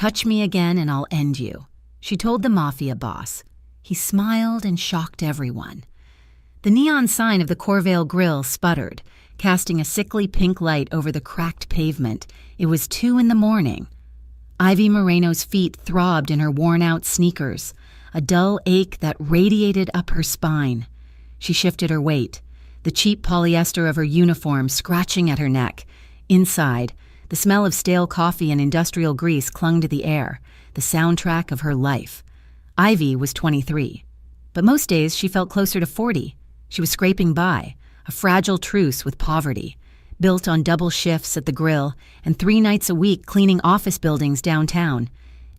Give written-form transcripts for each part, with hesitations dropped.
Touch me again and I'll end you, she told the Mafia boss. He smiled and shocked everyone. The neon sign of the Corvale Grill sputtered, casting a sickly pink light over the cracked pavement. It was 2 a.m. Ivy Moreno's feet throbbed in her worn-out sneakers, a dull ache that radiated up her spine. She shifted her weight, the cheap polyester of her uniform scratching at her neck. Inside, the smell of stale coffee and industrial grease clung to the air, the soundtrack of her life. Ivy was 23, but most days she felt closer to 40. She was scraping by, a fragile truce with poverty, built on double shifts at the grill and 3 nights a week cleaning office buildings downtown.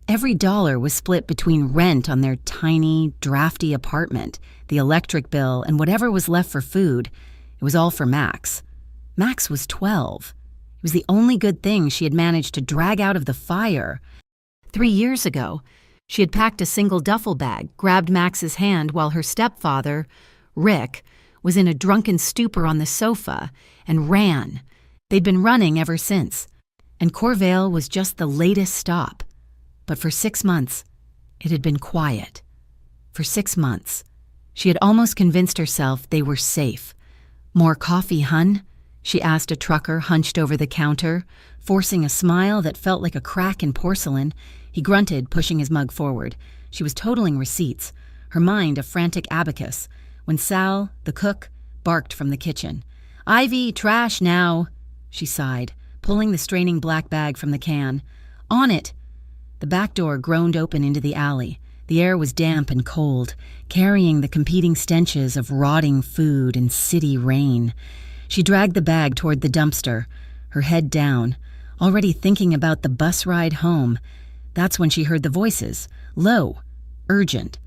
Every dollar was split between rent on their tiny, drafty apartment, the electric bill, and whatever was left for food. It was all for Max. Max was 12. It was the only good thing she had managed to drag out of the fire. 3 years ago, she had packed a single duffel bag, grabbed Max's hand while her stepfather, Rick, was in a drunken stupor on the sofa, and ran. They'd been running ever since, and Corvale was just the latest stop. But for 6 months, it had been quiet. For 6 months, she had almost convinced herself they were safe. "More coffee, hun?" she asked a trucker hunched over the counter, forcing a smile that felt like a crack in porcelain. He grunted, pushing his mug forward. She was totaling receipts, her mind a frantic abacus, when Sal, the cook, barked from the kitchen. "Ivy, trash now," she sighed, pulling the straining black bag from the can. "On it." The back door groaned open into the alley. The air was damp and cold, carrying the competing stenches of rotting food and city rain. She dragged the bag toward the dumpster, her head down, already thinking about the bus ride home. That's when she heard the voices, low, urgent.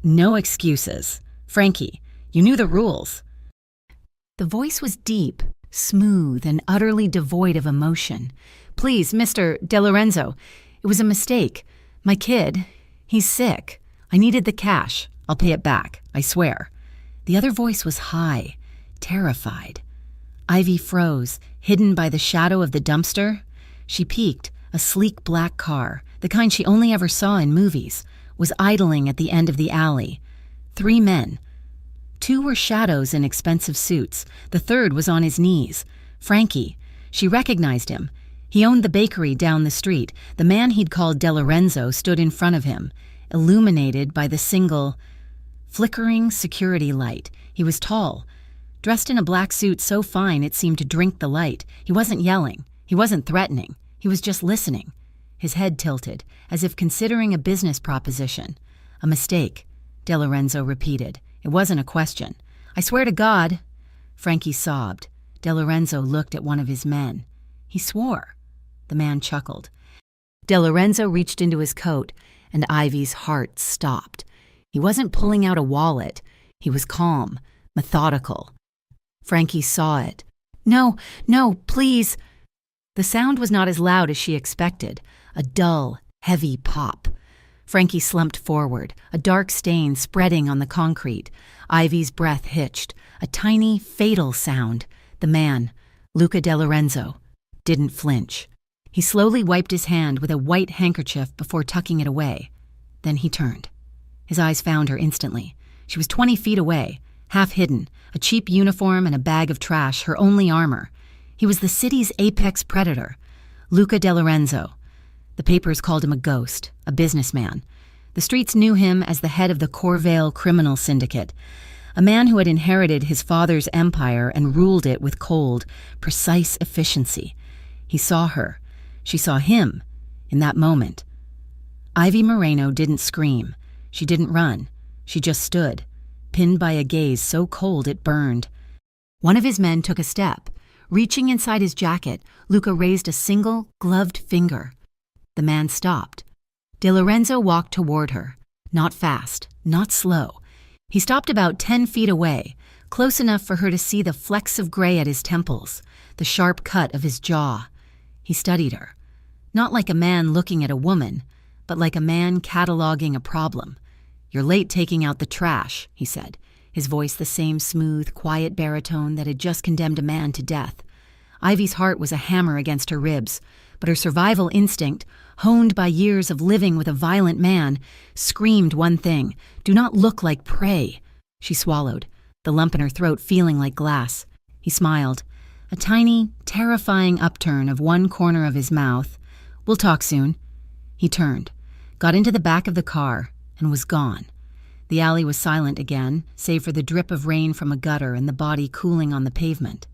"No excuses. Frankie, you knew the rules." The voice was deep, smooth, and utterly devoid of emotion. "Please, Mr. De Lorenzo, it was a mistake. My kid, he's sick. I needed the cash. I'll pay it back, I swear." The other voice was high, terrified. Ivy froze, hidden by the shadow of the dumpster. She peeked. A sleek black car, the kind she only ever saw in movies, was idling at the end of the alley. 3 men. 2 were shadows in expensive suits. The third was on his knees. Frankie. She recognized him. He owned the bakery down the street. The man he'd called De Lorenzo stood in front of him, illuminated by the single, flickering security light. He was tall, dressed in a black suit so fine it seemed to drink the light. He wasn't yelling. He wasn't threatening. He was just listening, his head tilted, as if considering a business proposition. "A mistake," De Lorenzo repeated. It wasn't a question. "I swear to God." Frankie sobbed. De Lorenzo looked at one of his men. "He swore." The man chuckled. De Lorenzo reached into his coat, and Ivy's heart stopped. He wasn't pulling out a wallet. He was calm, methodical. Frankie saw it. No, please." The sound was not as loud as she expected, a dull, heavy pop. Frankie slumped forward, a dark stain spreading on the concrete. Ivy's breath hitched, a tiny, fatal sound. The man, Luca De Lorenzo, didn't flinch. He slowly wiped his hand with a white handkerchief before tucking it away. Then he turned. His eyes found her instantly. She was 20 feet away, half hidden, a cheap uniform and a bag of trash, her only armor. He was the city's apex predator, Luca De Lorenzo. The papers called him a ghost, a businessman. The streets knew him as the head of the Corvale criminal syndicate, a man who had inherited his father's empire and ruled it with cold, precise efficiency. He saw her. She saw him in that moment. Ivy Moreno didn't scream. She didn't run. She just stood, pinned by a gaze so cold it burned. One of his men took a step. Reaching inside his jacket, Luca raised a single, gloved finger. The man stopped. De Lorenzo walked toward her, not fast, not slow. He stopped about 10 feet away, close enough for her to see the flecks of gray at his temples, the sharp cut of his jaw. He studied her, not like a man looking at a woman, but like a man cataloging a problem. "You're late taking out the trash," he said, his voice the same smooth, quiet baritone that had just condemned a man to death. Ivy's heart was a hammer against her ribs, but her survival instinct, honed by years of living with a violent man, screamed one thing: "Do not look like prey." She swallowed, the lump in her throat feeling like glass. He smiled, a tiny, terrifying upturn of one corner of his mouth. "We'll talk soon." He turned, got into the back of the car, and was gone. The alley was silent again, save for the drip of rain from a gutter and the body cooling on the pavement.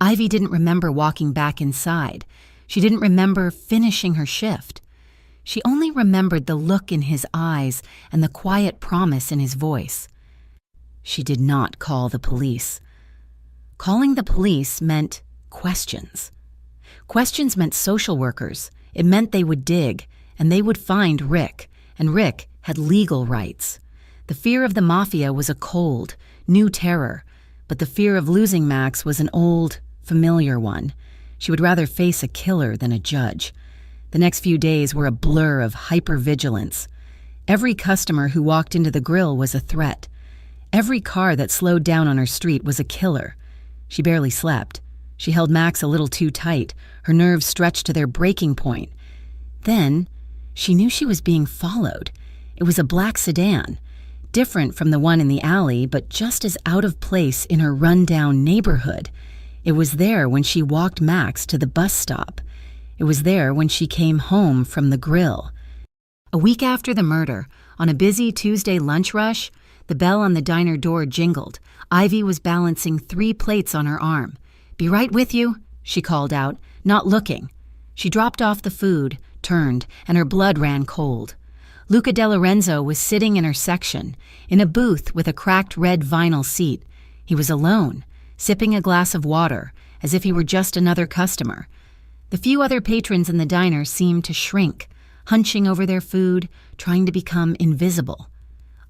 Ivy didn't remember walking back inside. She didn't remember finishing her shift. She only remembered the look in his eyes and the quiet promise in his voice. She did not call the police. Calling the police meant questions. Questions meant social workers. It meant they would dig, and they would find Rick, and Rick had legal rights. The fear of the Mafia was a cold, new terror, but the fear of losing Max was an old, familiar one. She would rather face a killer than a judge. The next few days were a blur of hypervigilance. Every customer who walked into the grill was a threat. Every car that slowed down on her street was a killer. She barely slept. She held Max a little too tight, her nerves stretched to their breaking point. Then, she knew she was being followed. It was a black sedan, different from the one in the alley, but just as out of place in her run-down neighborhood. It was there when she walked Max to the bus stop. It was there when she came home from the grill. A week after the murder, on a busy Tuesday lunch rush, the bell on the diner door jingled. Ivy was balancing 3 plates on her arm. "Be right with you," she called out, not looking. She dropped off the food, turned, and her blood ran cold. Luca De Lorenzo was sitting in her section, in a booth with a cracked red vinyl seat. He was alone, sipping a glass of water, as if he were just another customer. The few other patrons in the diner seemed to shrink, hunching over their food, trying to become invisible.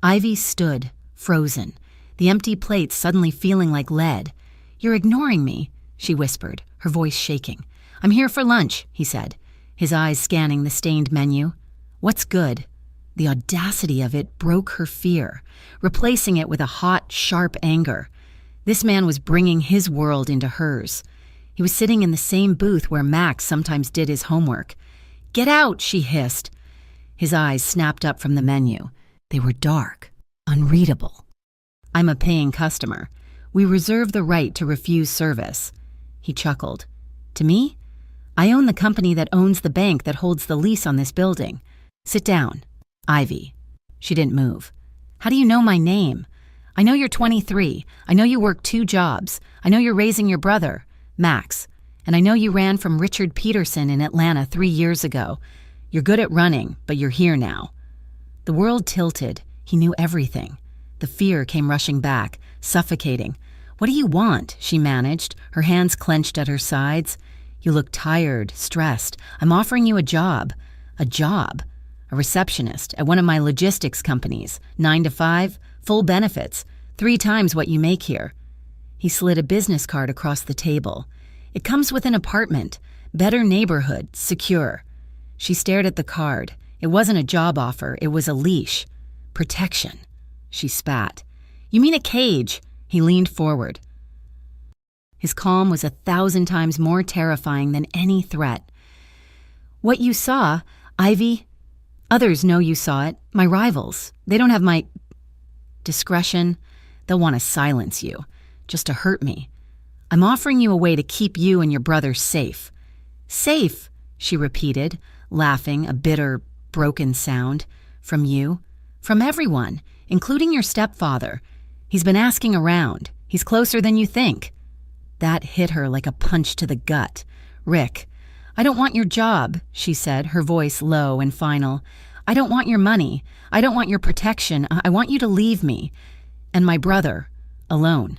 Ivy stood, frozen, the empty plates suddenly feeling like lead. "You're ignoring me," she whispered, her voice shaking. "I'm here for lunch," he said, his eyes scanning the stained menu. "What's good?" The audacity of it broke her fear, replacing it with a hot, sharp anger. This man was bringing his world into hers. He was sitting in the same booth where Max sometimes did his homework. "Get out," she hissed. His eyes snapped up from the menu. They were dark, unreadable. "I'm a paying customer. We reserve the right to refuse service." He chuckled. "To me? I own the company that owns the bank that holds the lease on this building. Sit down." "Ivy." She didn't move. "How do you know my name? I know you're 23. I know you work 2 jobs. I know you're raising your brother, Max. And I know you ran from Richard Peterson in Atlanta 3 years ago. You're good at running, but you're here now." The world tilted. He knew everything. The fear came rushing back, suffocating. "What do you want?" she managed, her hands clenched at her sides. "You look tired, stressed. I'm offering you a job." "A job?" "A receptionist at one of my logistics companies. 9 to 5, full benefits, 3 times what you make here." He slid a business card across the table. "It comes with an apartment, better neighborhood, secure." She stared at the card. It wasn't a job offer, it was a leash. "Protection." She spat. "You mean a cage?" He leaned forward. His calm was 1,000 times more terrifying than any threat. "What you saw, Ivy, others know you saw it. My rivals. They don't have my discretion. They'll want to silence you, just to hurt me. I'm offering you a way to keep you and your brother safe." "Safe," she repeated, laughing, a bitter, broken sound. "From you? From everyone, including your stepfather. He's been asking around. He's closer than you think." That hit her like a punch to the gut. "Rick, I don't want your job," she said, her voice low and final. "I don't want your money. I don't want your protection. I want you to leave me. And my brother, alone."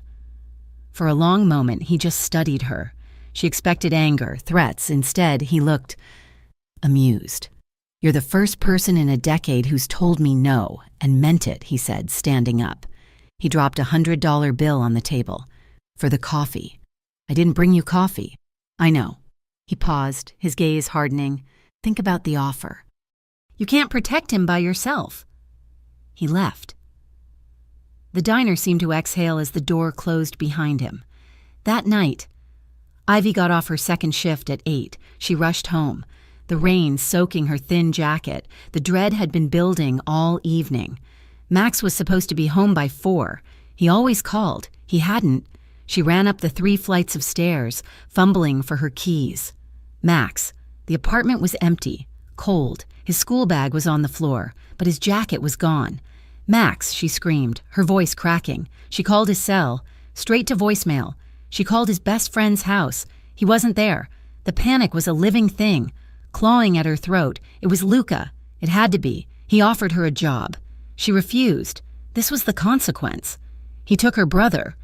For a long moment, he just studied her. She expected anger, threats. Instead, he looked amused. "You're the first person in a decade who's told me no, and meant it," he said, standing up. He dropped a $100 bill on the table. "For the coffee." "I didn't bring you coffee." "I know." He paused, his gaze hardening. "Think about the offer." "You can't protect him by yourself." He left. The diner seemed to exhale as the door closed behind him. That night, Ivy got off her second shift at 8. She rushed home. the rain soaking her thin jacket. The dread had been building all evening. Max was supposed to be home by 4. He always called. He hadn't. She ran up the 3 flights of stairs, fumbling for her keys. Max. The apartment was empty, cold. His school bag was on the floor, but his jacket was gone. Max, she screamed, her voice cracking. She called his cell, straight to voicemail. She called his best friend's house. He wasn't there. The panic was a living thing, clawing at her throat. It was Luca. It had to be. He offered her a job. She refused. This was the consequence. He took her brother.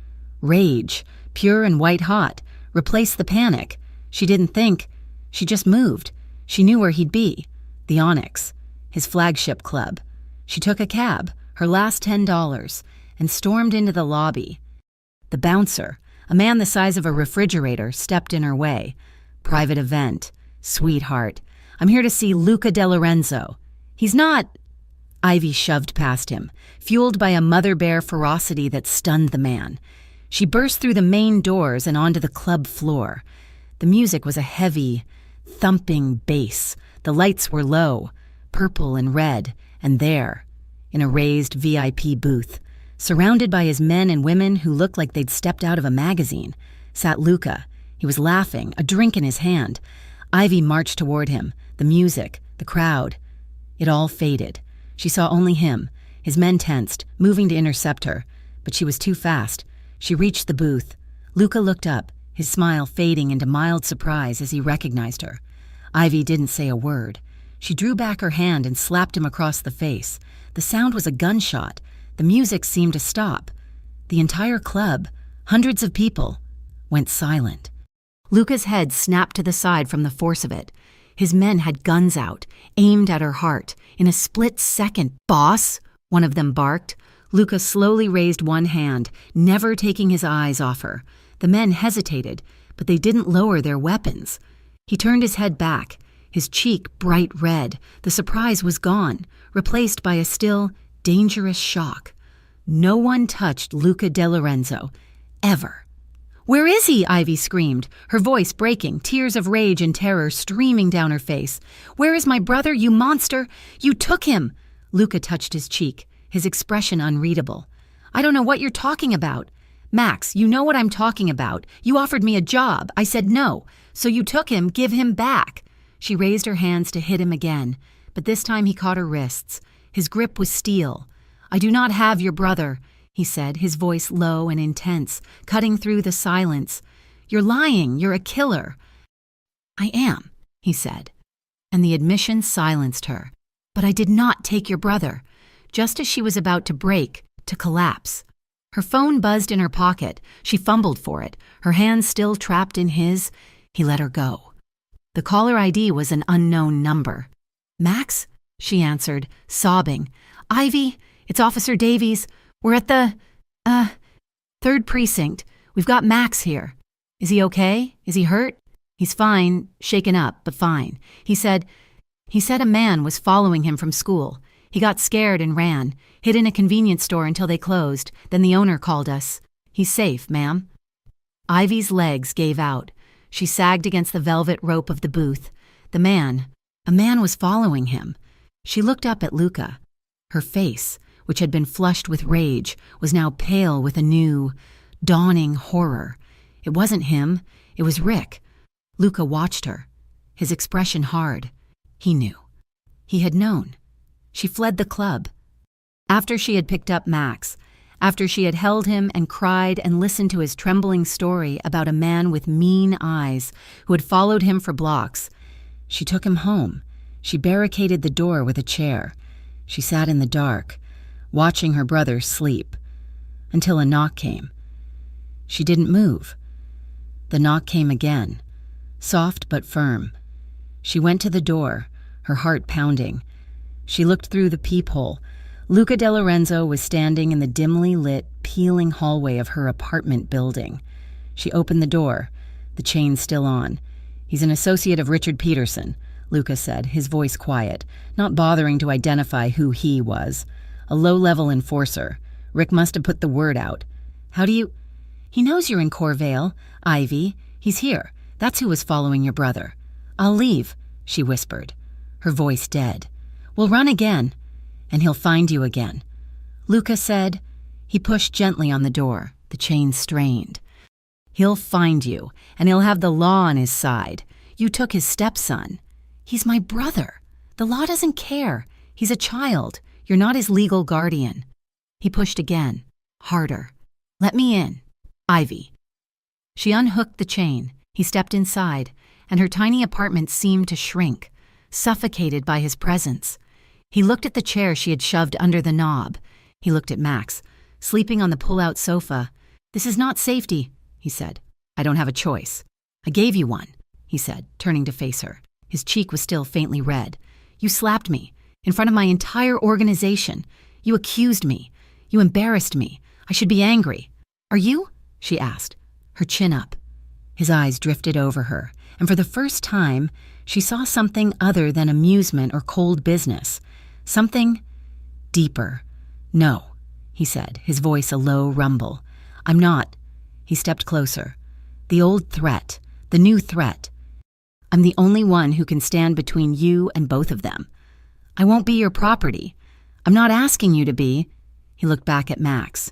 Rage, pure and white-hot, replaced the panic. She didn't think. She just moved. She knew where he'd be. The Onyx, his flagship club. She took a cab, her last $10, and stormed into the lobby. The bouncer, a man the size of a refrigerator, stepped in her way. Private event. Sweetheart, I'm here to see Luca De Lorenzo. He's not... Ivy shoved past him, fueled by a mother bear ferocity that stunned the man. She burst through the main doors and onto the club floor. The music was a heavy, thumping bass. The lights were low, purple and red, and there, in a raised VIP booth, surrounded by his men and women who looked like they'd stepped out of a magazine, sat Luca. He was laughing, a drink in his hand. Ivy marched toward him, the music, the crowd. It all faded. She saw only him, his men tensed, moving to intercept her. But she was too fast. She reached the booth. Luca looked up, his smile fading into mild surprise as he recognized her. Ivy didn't say a word. She drew back her hand and slapped him across the face. The sound was a gunshot. The music seemed to stop. The entire club, hundreds of people, went silent. Luca's head snapped to the side from the force of it. His men had guns out, aimed at her heart. In a split second, "Boss!" one of them barked. Luca slowly raised one hand, never taking his eyes off her. The men hesitated, but they didn't lower their weapons. He turned his head back, his cheek bright red. The surprise was gone, replaced by a still, dangerous shock. No one touched Luca De Lorenzo, ever. "Where is he?" Ivy screamed, her voice breaking, tears of rage and terror streaming down her face. "Where is my brother, you monster? You took him!" Luca touched his cheek, his expression unreadable. "I don't know what you're talking about." "Max, you know what I'm talking about. You offered me a job. I said no. So you took him, give him back." She raised her hands to hit him again, but this time he caught her wrists. His grip was steel. "I do not have your brother," he said, his voice low and intense, cutting through the silence. "You're lying. You're a killer." "I am," he said, and the admission silenced her. "But I did not take your brother." Just as she was about to break, to collapse. Her phone buzzed in her pocket. She fumbled for it, her hands still trapped in his. He let her go. The caller ID was an unknown number. "Max?" she answered, sobbing. "Ivy, it's Officer Davies. We're at the, 3rd precinct. We've got Max here. Is he okay? Is he hurt?" "He's fine, shaken up, but fine. He said a man was following him from school. He got scared and ran, hid in a convenience store until they closed. Then the owner called us. He's safe, ma'am." Ivy's legs gave out. She sagged against the velvet rope of the booth. A man was following him. She looked up at Luca. Her face, which had been flushed with rage, was now pale with a new, dawning horror. It wasn't him. It was Rick. Luca watched her, his expression hard. He knew. He had known. She fled the club. After she had picked up Max, after she had held him and cried and listened to his trembling story about a man with mean eyes who had followed him for blocks, she took him home. She barricaded the door with a chair. She sat in the dark, watching her brother sleep, until a knock came. She didn't move. The knock came again, soft but firm. She went to the door, her heart pounding. She looked through the peephole. Luca De Lorenzo was standing in the dimly lit, peeling hallway of her apartment building. She opened the door, the chain still on. "He's an associate of Richard Peterson," Luca said, his voice quiet, not bothering to identify who he was. "A low-level enforcer. Rick must have put the word out." "How do you—" "He knows you're in Corvale, Ivy. He's here. That's who was following your brother." "I'll leave." she whispered, her voice dead. "We'll run again, and he'll find you again." Luca said. He pushed gently on the door. The chain strained. "He'll find you, and he'll have the law on his side. You took his stepson. He's my brother. The law doesn't care. He's a child. You're not his legal guardian." He pushed again, harder. "Let me in. Ivy." She unhooked the chain. He stepped inside, and her tiny apartment seemed to shrink, suffocated by his presence. He looked at the chair she had shoved under the knob. He looked at Max, sleeping on the pull-out sofa. "This is not safety," he said. "I don't have a choice." "I gave you one," he said, turning to face her. His cheek was still faintly red. "You slapped me, in front of my entire organization. You accused me. You embarrassed me. I should be angry. Are you?" she asked, her chin up. His eyes drifted over her, and for the first time, she saw something other than amusement or cold business. Something deeper. "No," he said, his voice a low rumble. "I'm not." He stepped closer. "The old threat, the new threat. I'm the only one who can stand between you and both of them. I won't be your property. I'm not asking you to be." He looked back at Max.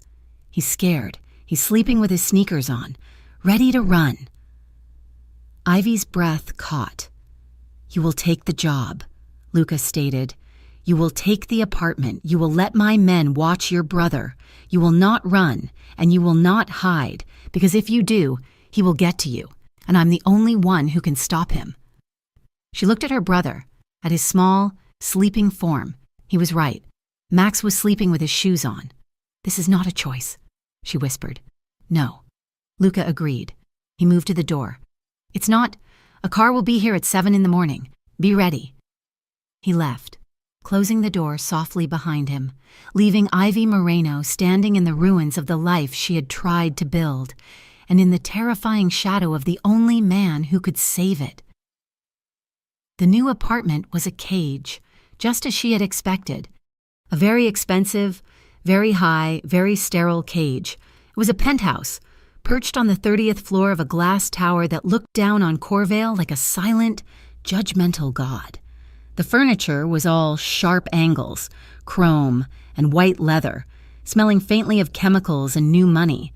He's scared. He's sleeping with his sneakers on, ready to run. Ivy's breath caught. "You will take the job," Luca stated. "You will take the apartment. You will let my men watch your brother. You will not run, and you will not hide, because if you do, he will get to you, and I'm the only one who can stop him." She looked at her brother, at his small, sleeping form. He was right. Max was sleeping with his shoes on. "This is not a choice," she whispered. "No." Luca agreed. He moved to the door. "It's not. A car will be here at 7 a.m. Be ready." He left, closing the door softly behind him, leaving Ivy Moreno standing in the ruins of the life she had tried to build, and in the terrifying shadow of the only man who could save it. The new apartment was a cage, just as she had expected. A very expensive, very high, very sterile cage. It was a penthouse, perched on the 30th floor of a glass tower that looked down on Corvale like a silent, judgmental god. The furniture was all sharp angles, chrome, and white leather, smelling faintly of chemicals and new money.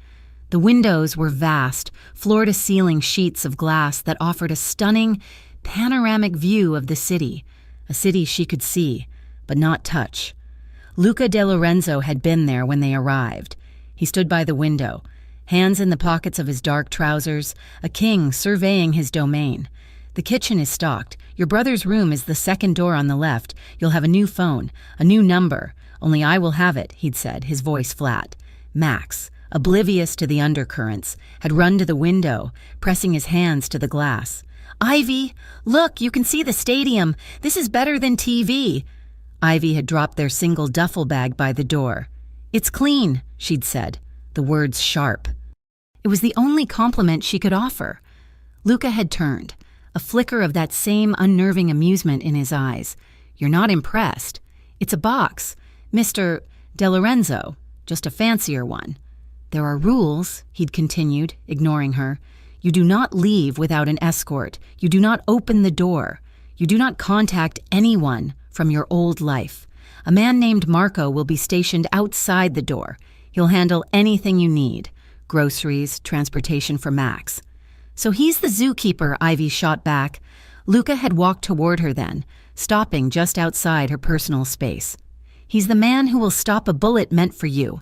The windows were vast, floor-to-ceiling sheets of glass that offered a stunning, panoramic view of the city, a city she could see, but not touch. Luca De Lorenzo had been there when they arrived. He stood by the window, hands in the pockets of his dark trousers, a king surveying his domain. "The kitchen is stocked. Your brother's room is the second door on the left. You'll have a new phone, a new number. Only I will have it," he'd said, his voice flat. Max, oblivious to the undercurrents, had run to the window, pressing his hands to the glass. "Ivy, look, you can see the stadium. This is better than TV." Ivy had dropped their single duffel bag by the door. "It's clean," she'd said, the words sharp. It was the only compliment she could offer. Luca had turned, a flicker of that same unnerving amusement in his eyes. "You're not impressed. It's a box. Mr. De Lorenzo, just a fancier one." "There are rules," he'd continued, ignoring her. "You do not leave without an escort. You do not open the door. You do not contact anyone from your old life. A man named Marco will be stationed outside the door. He'll handle anything you need. Groceries, transportation for Max." "So he's the zookeeper," Ivy shot back. Luca had walked toward her then, stopping just outside her personal space. "He's the man who will stop a bullet meant for you.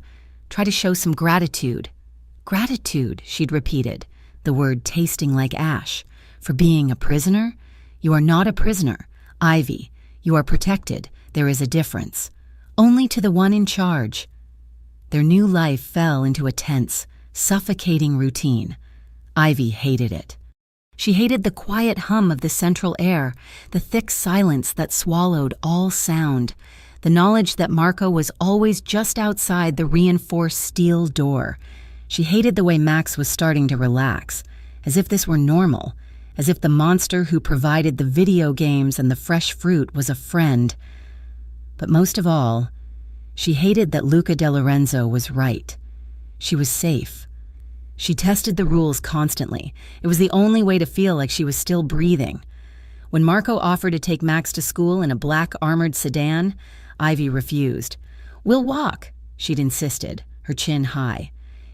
Try to show some gratitude." "Gratitude," she'd repeated, the word tasting like ash. "For being a prisoner? You are not a prisoner. Ivy, you are protected. There is a difference. Only to the one in charge." Their new life fell into a tense, suffocating routine. Ivy hated it. She hated the quiet hum of the central air, the thick silence that swallowed all sound, the knowledge that Marco was always just outside the reinforced steel door. She hated the way Max was starting to relax, as if this were normal, as if the monster who provided the video games and the fresh fruit was a friend. But most of all, she hated that Luca De Lorenzo was right. She was safe. She tested the rules constantly. It was the only way to feel like she was still breathing. When Marco offered to take Max to school in a black armored sedan, Ivy refused. "We'll walk," she'd insisted, her chin high.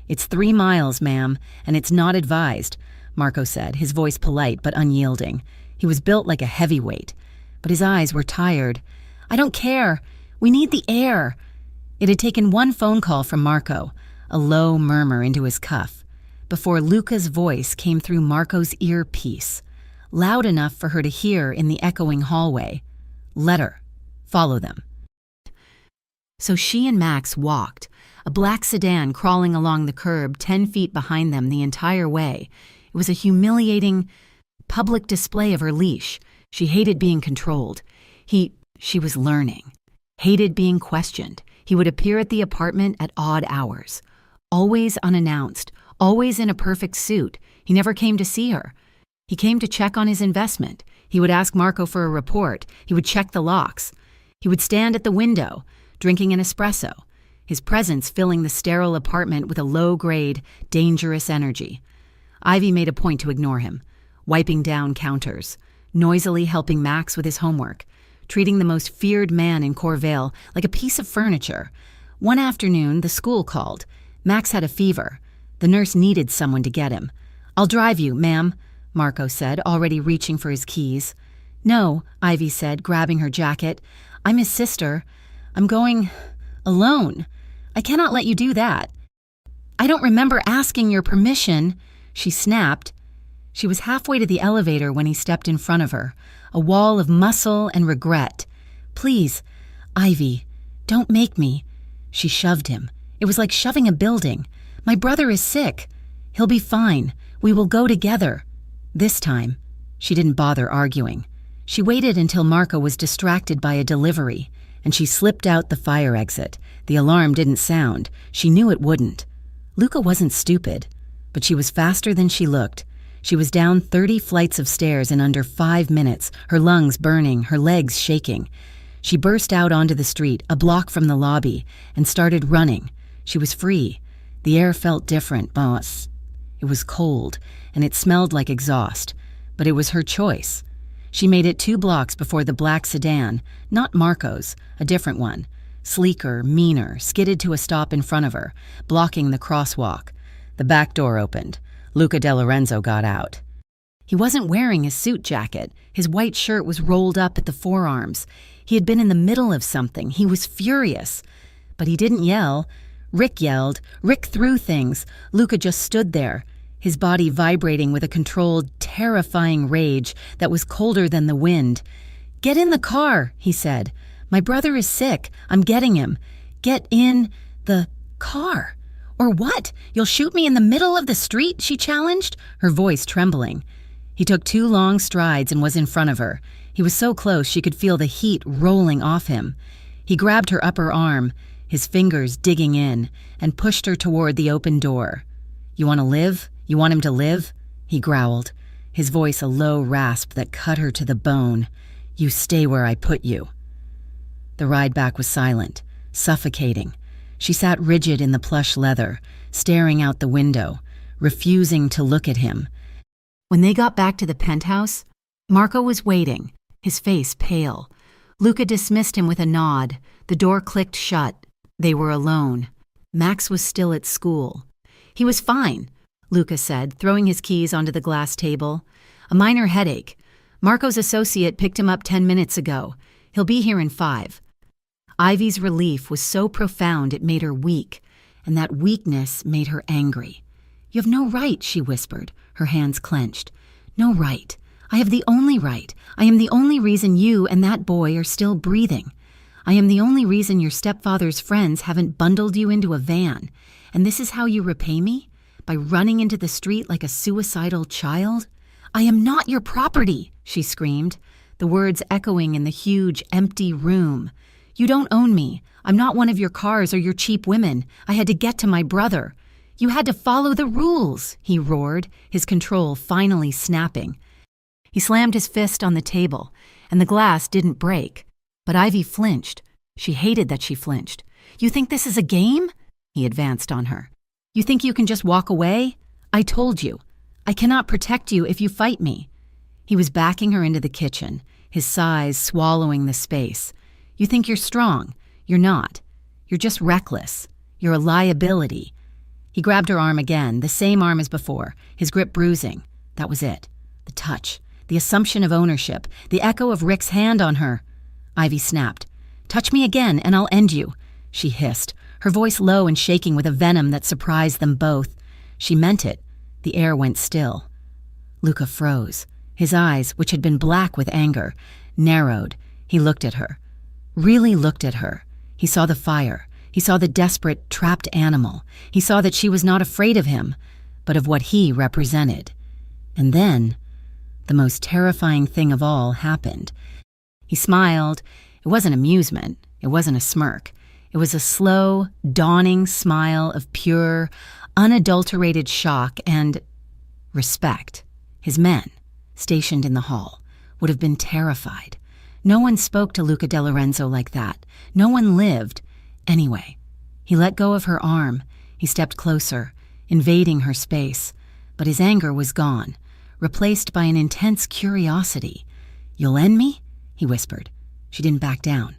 "It's 3 miles, ma'am, and it's not advised," Marco said, his voice polite but unyielding. He was built like a heavyweight, but his eyes were tired. "I don't care. We need the air." It had taken one phone call from Marco, a low murmur into his cuff, before Luca's voice came through Marco's earpiece, loud enough for her to hear in the echoing hallway. "Let her. Follow them." So she and Max walked, a black sedan crawling along the curb 10 feet behind them the entire way. It was a humiliating public display of her leash. She hated being controlled. She was learning. Hated being questioned. He would appear at the apartment at odd hours. Always unannounced, always in a perfect suit. He never came to see her. He came to check on his investment. He would ask Marco for a report. He would check the locks. He would stand at the window, drinking an espresso, his presence filling the sterile apartment with a low-grade, dangerous energy. Ivy made a point to ignore him, wiping down counters, noisily helping Max with his homework, treating the most feared man in Corvale like a piece of furniture. One afternoon, the school called. Max had a fever. The nurse needed someone to get him. "I'll drive you, ma'am," Marco said, already reaching for his keys. "No," Ivy said, grabbing her jacket. "I'm his sister. I'm going alone. I cannot let you do that." "I don't remember asking your permission," she snapped. She was halfway to the elevator when he stepped in front of her, a wall of muscle and regret. "Please, Ivy, don't make me." She shoved him. It was like shoving a building. "My brother is sick. He'll be fine. We will go together." This time, she didn't bother arguing. She waited until Marco was distracted by a delivery, and she slipped out the fire exit. The alarm didn't sound. She knew it wouldn't. Luca wasn't stupid, but she was faster than she looked. She was down 30 flights of stairs in under 5 minutes, her lungs burning, her legs shaking. She burst out onto the street, a block from the lobby, and started running. She was free. The air felt different, boss. It was cold, and it smelled like exhaust, but it was her choice. She made it 2 blocks before the black sedan, not Marco's, a different one, sleeker, meaner, skidded to a stop in front of her, blocking the crosswalk. The back door opened. Luca De Lorenzo got out. He wasn't wearing his suit jacket. His white shirt was rolled up at the forearms. He had been in the middle of something. He was furious. But he didn't yell. Rick yelled. Rick threw things. Luca just stood there, his body vibrating with a controlled, terrifying rage that was colder than the wind. "Get in the car," he said. "My brother is sick. I'm getting him. Get in the car." "Or what? You'll shoot me in the middle of the street?" she challenged, her voice trembling. He took 2 long strides and was in front of her. He was so close she could feel the heat rolling off him. He grabbed her upper arm, his fingers digging in, and pushed her toward the open door. "You want to live? You want him to live?" he growled, his voice a low rasp that cut her to the bone. "You stay where I put you." The ride back was silent, suffocating. She sat rigid in the plush leather, staring out the window, refusing to look at him. When they got back to the penthouse, Marco was waiting, his face pale. Luca dismissed him with a nod. The door clicked shut. They were alone. Max was still at school. "He was fine," Luca said, throwing his keys onto the glass table. "A minor headache. Marco's associate picked him up 10 minutes ago. He'll be here in 5. Ivy's relief was so profound it made her weak, and that weakness made her angry. "You have no right," she whispered, her hands clenched. "No right. I have the only right. I am the only reason you and that boy are still breathing. I am the only reason your stepfather's friends haven't bundled you into a van. And this is how you repay me? By running into the street like a suicidal child? I am not your property," she screamed, the words echoing in the huge, empty room. "You don't own me. I'm not one of your cars or your cheap women. I had to get to my brother. You had to follow the rules," he roared, his control finally snapping. He slammed his fist on the table, and the glass didn't break. But Ivy flinched. She hated that she flinched. "You think this is a game?" He advanced on her. "You think you can just walk away? I told you. I cannot protect you if you fight me." He was backing her into the kitchen, his size swallowing the space. You think you're strong. You're not. You're just reckless. You're a liability. He grabbed her arm again, the same arm as before, his grip bruising. That was it. The touch, the assumption of ownership, the echo of Rick's hand on her. Ivy snapped. Touch me again and I'll end you, she hissed, her voice low and shaking with a venom that surprised them both. She meant it. The air went still. Luca froze. His eyes, which had been black with anger, narrowed. He looked at her. Really looked at her. He saw the fire. He saw the desperate, trapped animal. He saw that she was not afraid of him, but of what he represented. And then, the most terrifying thing of all happened. He smiled. It wasn't amusement. It wasn't a smirk. It was a slow, dawning smile of pure, unadulterated shock and respect. His men, stationed in the hall, would have been terrified. No one spoke to Luca de Lorenzo like that. No one lived. Anyway, he let go of her arm. He stepped closer, invading her space. But his anger was gone, replaced by an intense curiosity. "You'll end me?" he whispered. She didn't back down.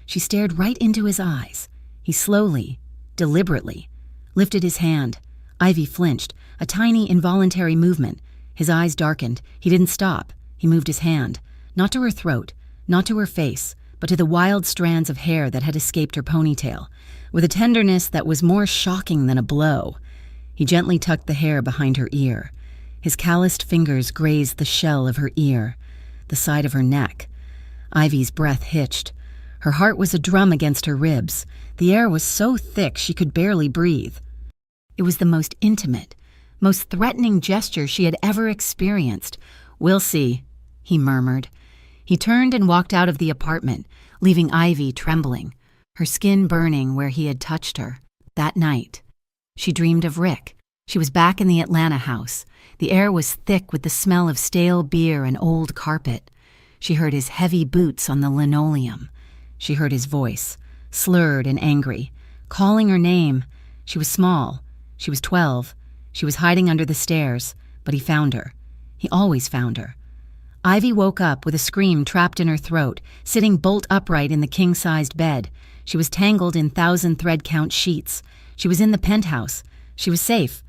She stared right into his eyes. He slowly, deliberately, lifted his hand. Ivy flinched, a tiny involuntary movement. His eyes darkened. He didn't stop. He moved his hand, not to her throat, not to her face, but to the wild strands of hair that had escaped her ponytail, with a tenderness that was more shocking than a blow. He gently tucked the hair behind her ear. His calloused fingers grazed the shell of her ear, the side of her neck. Ivy's breath hitched. Her heart was a drum against her ribs. The air was so thick she could barely breathe. It was the most intimate, most threatening gesture she had ever experienced. "We'll see," he murmured. He turned and walked out of the apartment, leaving Ivy trembling, her skin burning where he had touched her. That night, she dreamed of Rick. She was back in the Atlanta house. The air was thick with the smell of stale beer and old carpet. She heard his heavy boots on the linoleum. She heard his voice, slurred and angry, calling her name. She was small. She was 12. She was hiding under the stairs, but he found her. He always found her. Ivy woke up with a scream trapped in her throat, sitting bolt upright in the king-sized bed. She was tangled in 1,000 thread-count sheets. She was in the penthouse. She was safe.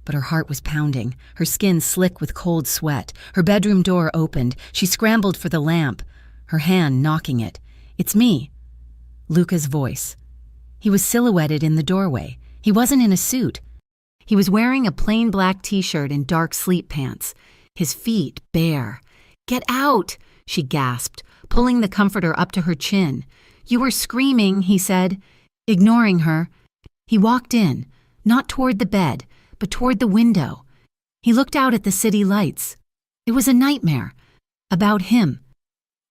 But her heart was pounding, her skin slick with cold sweat. Her bedroom door opened. She scrambled for the lamp, her hand knocking it. "It's me." Luca's voice. He was silhouetted in the doorway. He wasn't in a suit. He was wearing a plain black t-shirt and dark sleep pants, his feet bare. "Get out!" she gasped, pulling the comforter up to her chin. "You were screaming," he said, ignoring her. He walked in, not toward the bed, but toward the window. He looked out at the city lights. It was a nightmare. About him.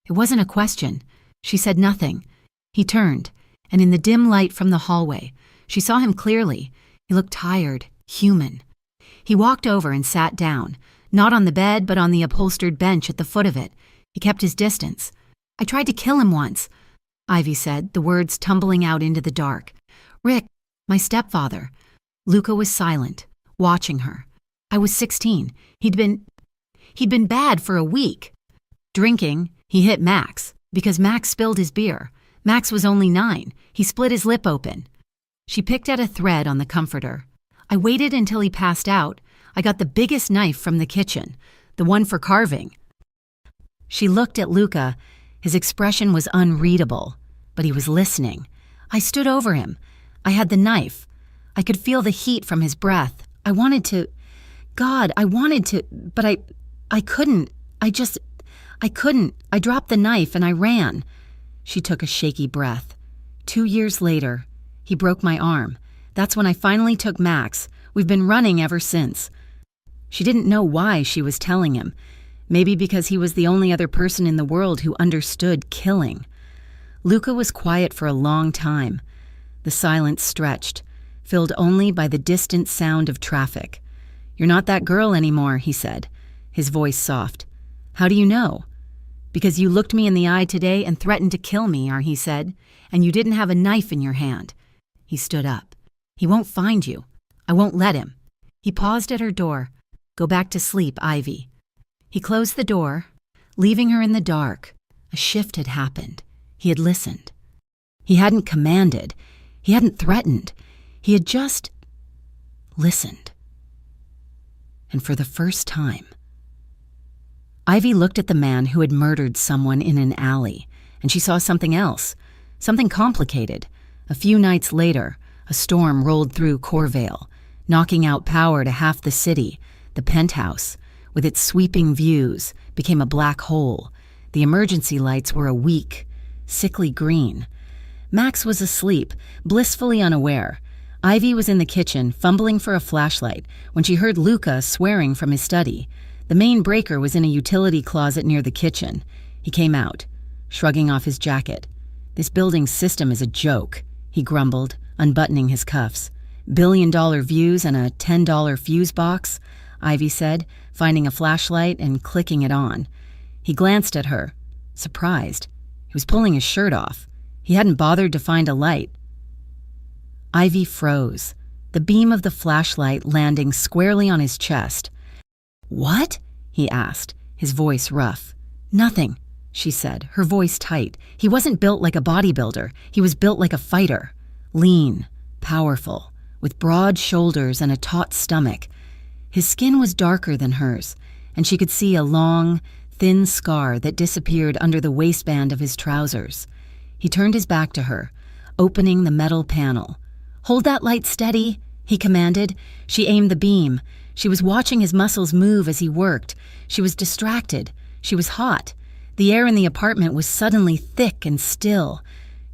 It wasn't a question. She said nothing. He turned, and in the dim light from the hallway, she saw him clearly. He looked tired, human. He walked over and sat down, not on the bed but on the upholstered bench at the foot of it. He kept his distance. "I tried to kill him once," Ivy said, the words tumbling out into the dark. "Rick, my stepfather." Luca was silent, watching her. "I was 16. He'd been bad for a week. Drinking, he hit Max, because Max spilled his beer. Max was only 9. He split his lip open." She picked at a thread on the comforter. "I waited until he passed out. I got the biggest knife from the kitchen, the one for carving." She looked at Luca. His expression was unreadable, but he was listening. "I stood over him. I had the knife. I could feel the heat from his breath. I wanted to... God, I wanted to... But I couldn't. I couldn't. I dropped the knife and I ran." She took a shaky breath. 2 years later, he broke my arm. That's when I finally took Max. We've been running ever since." She didn't know why she was telling him. Maybe because he was the only other person in the world who understood killing. Luca was quiet for a long time. The silence stretched, filled only by the distant sound of traffic. "You're not that girl anymore," he said, his voice soft. "How do you know?" "Because you looked me in the eye today and threatened to kill me," he said, "and you didn't have a knife in your hand." He stood up. "He won't find you. I won't let him." He paused at her door. "Go back to sleep, Ivy." He closed the door, leaving her in the dark. A shift had happened. He had listened. He hadn't commanded. He hadn't threatened. He had just listened. And for the first time, Ivy looked at the man who had murdered someone in an alley, and she saw something else, something complicated. A few nights later, a storm rolled through Corvale, knocking out power to half the city. The penthouse, with its sweeping views, became a black hole. The emergency lights were a weak, sickly green. Max was asleep, blissfully unaware. Ivy was in the kitchen, fumbling for a flashlight, when she heard Luca swearing from his study. The main breaker was in a utility closet near the kitchen. He came out, shrugging off his jacket. "This building's system is a joke," he grumbled, unbuttoning his cuffs. "$1 billion views and a $10 fuse box," Ivy said, finding a flashlight and clicking it on. He glanced at her, surprised. He was pulling his shirt off. He hadn't bothered to find a light. Ivy froze, the beam of the flashlight landing squarely on his chest. "What?" he asked, his voice rough. "Nothing," she said, her voice tight. He wasn't built like a bodybuilder. He was built like a fighter. Lean, powerful, with broad shoulders and a taut stomach. His skin was darker than hers, and she could see a long, thin scar that disappeared under the waistband of his trousers. He turned his back to her, opening the metal panel. "Hold that light steady," he commanded. She aimed the beam. She was watching his muscles move as he worked. She was distracted. She was hot. The air in the apartment was suddenly thick and still.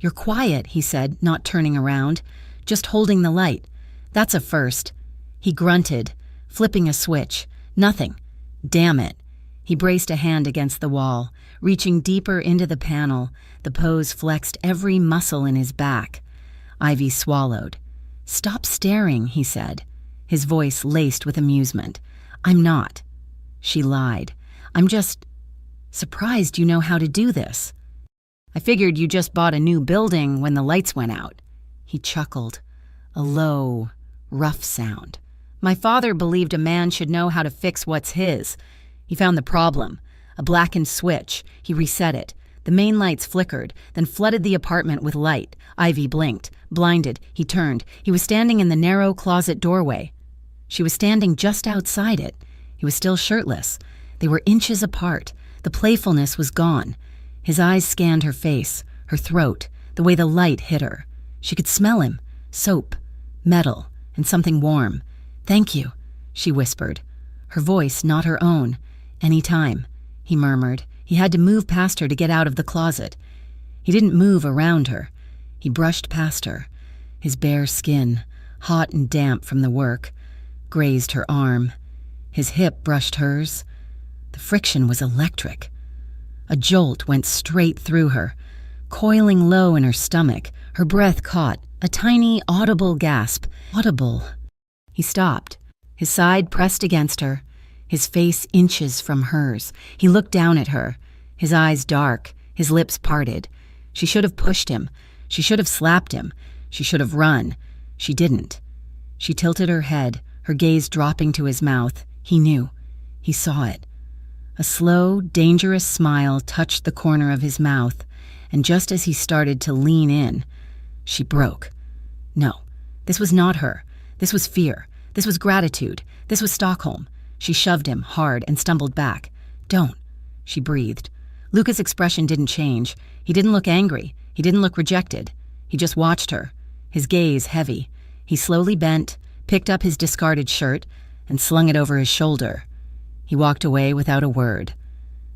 "You're quiet," he said, not turning around, just holding the light. "That's a first." He grunted, flipping a switch. "Nothing." "Damn it." He braced a hand against the wall, reaching deeper into the panel. The pose flexed every muscle in his back. Ivy swallowed. "Stop staring," he said, his voice laced with amusement. "I'm not." She lied. "I'm just surprised you know how to do this." "I figured you just bought a new building when the lights went out." He chuckled, a low, rough sound. "My father believed a man should know how to fix what's his. He found the problem, a blackened switch. He reset it. The main lights flickered, then flooded the apartment with light. Ivy blinked. Blinded, he turned. He was standing in the narrow closet doorway. She was standing just outside it. He was still shirtless. They were inches apart. The playfulness was gone. His eyes scanned her face, her throat, the way the light hit her. She could smell him. Soap, metal, and something warm. "Thank you," she whispered. Her voice not her own. "Any time," he murmured. He had to move past her to get out of the closet. He didn't move around her. He brushed past her. His bare skin, hot and damp from the work, grazed her arm. His hip brushed hers. The friction was electric. A jolt went straight through her, coiling low in her stomach. Her breath caught, a tiny, audible gasp. Audible. He stopped, his side pressed against her, his face inches from hers. He looked down at her, his eyes dark, his lips parted. She should have pushed him. She should have slapped him. She should have run. She didn't. She tilted her head, her gaze dropping to his mouth. He knew. He saw it. A slow, dangerous smile touched the corner of his mouth, and just as he started to lean in, she broke. No, this was not her. This was fear. This was gratitude. This was Stockholm. She shoved him hard and stumbled back. "Don't," she breathed. Luca's expression didn't change. He didn't look angry. He didn't look rejected. He just watched her, his gaze heavy. He slowly bent, picked up his discarded shirt, and slung it over his shoulder. He walked away without a word.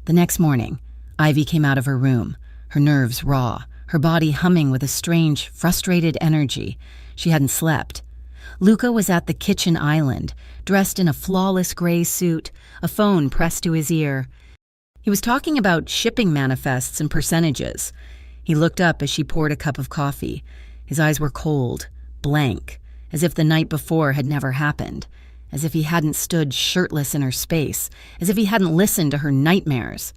The next morning, Ivy came out of her room, her nerves raw, her body humming with a strange, frustrated energy. She hadn't slept. Luca was at the kitchen island, dressed in a flawless gray suit, a phone pressed to his ear. He was talking about shipping manifests and percentages. He looked up as she poured a cup of coffee. His eyes were cold, blank, as if the night before had never happened, as if he hadn't stood shirtless in her space, as if he hadn't listened to her nightmares.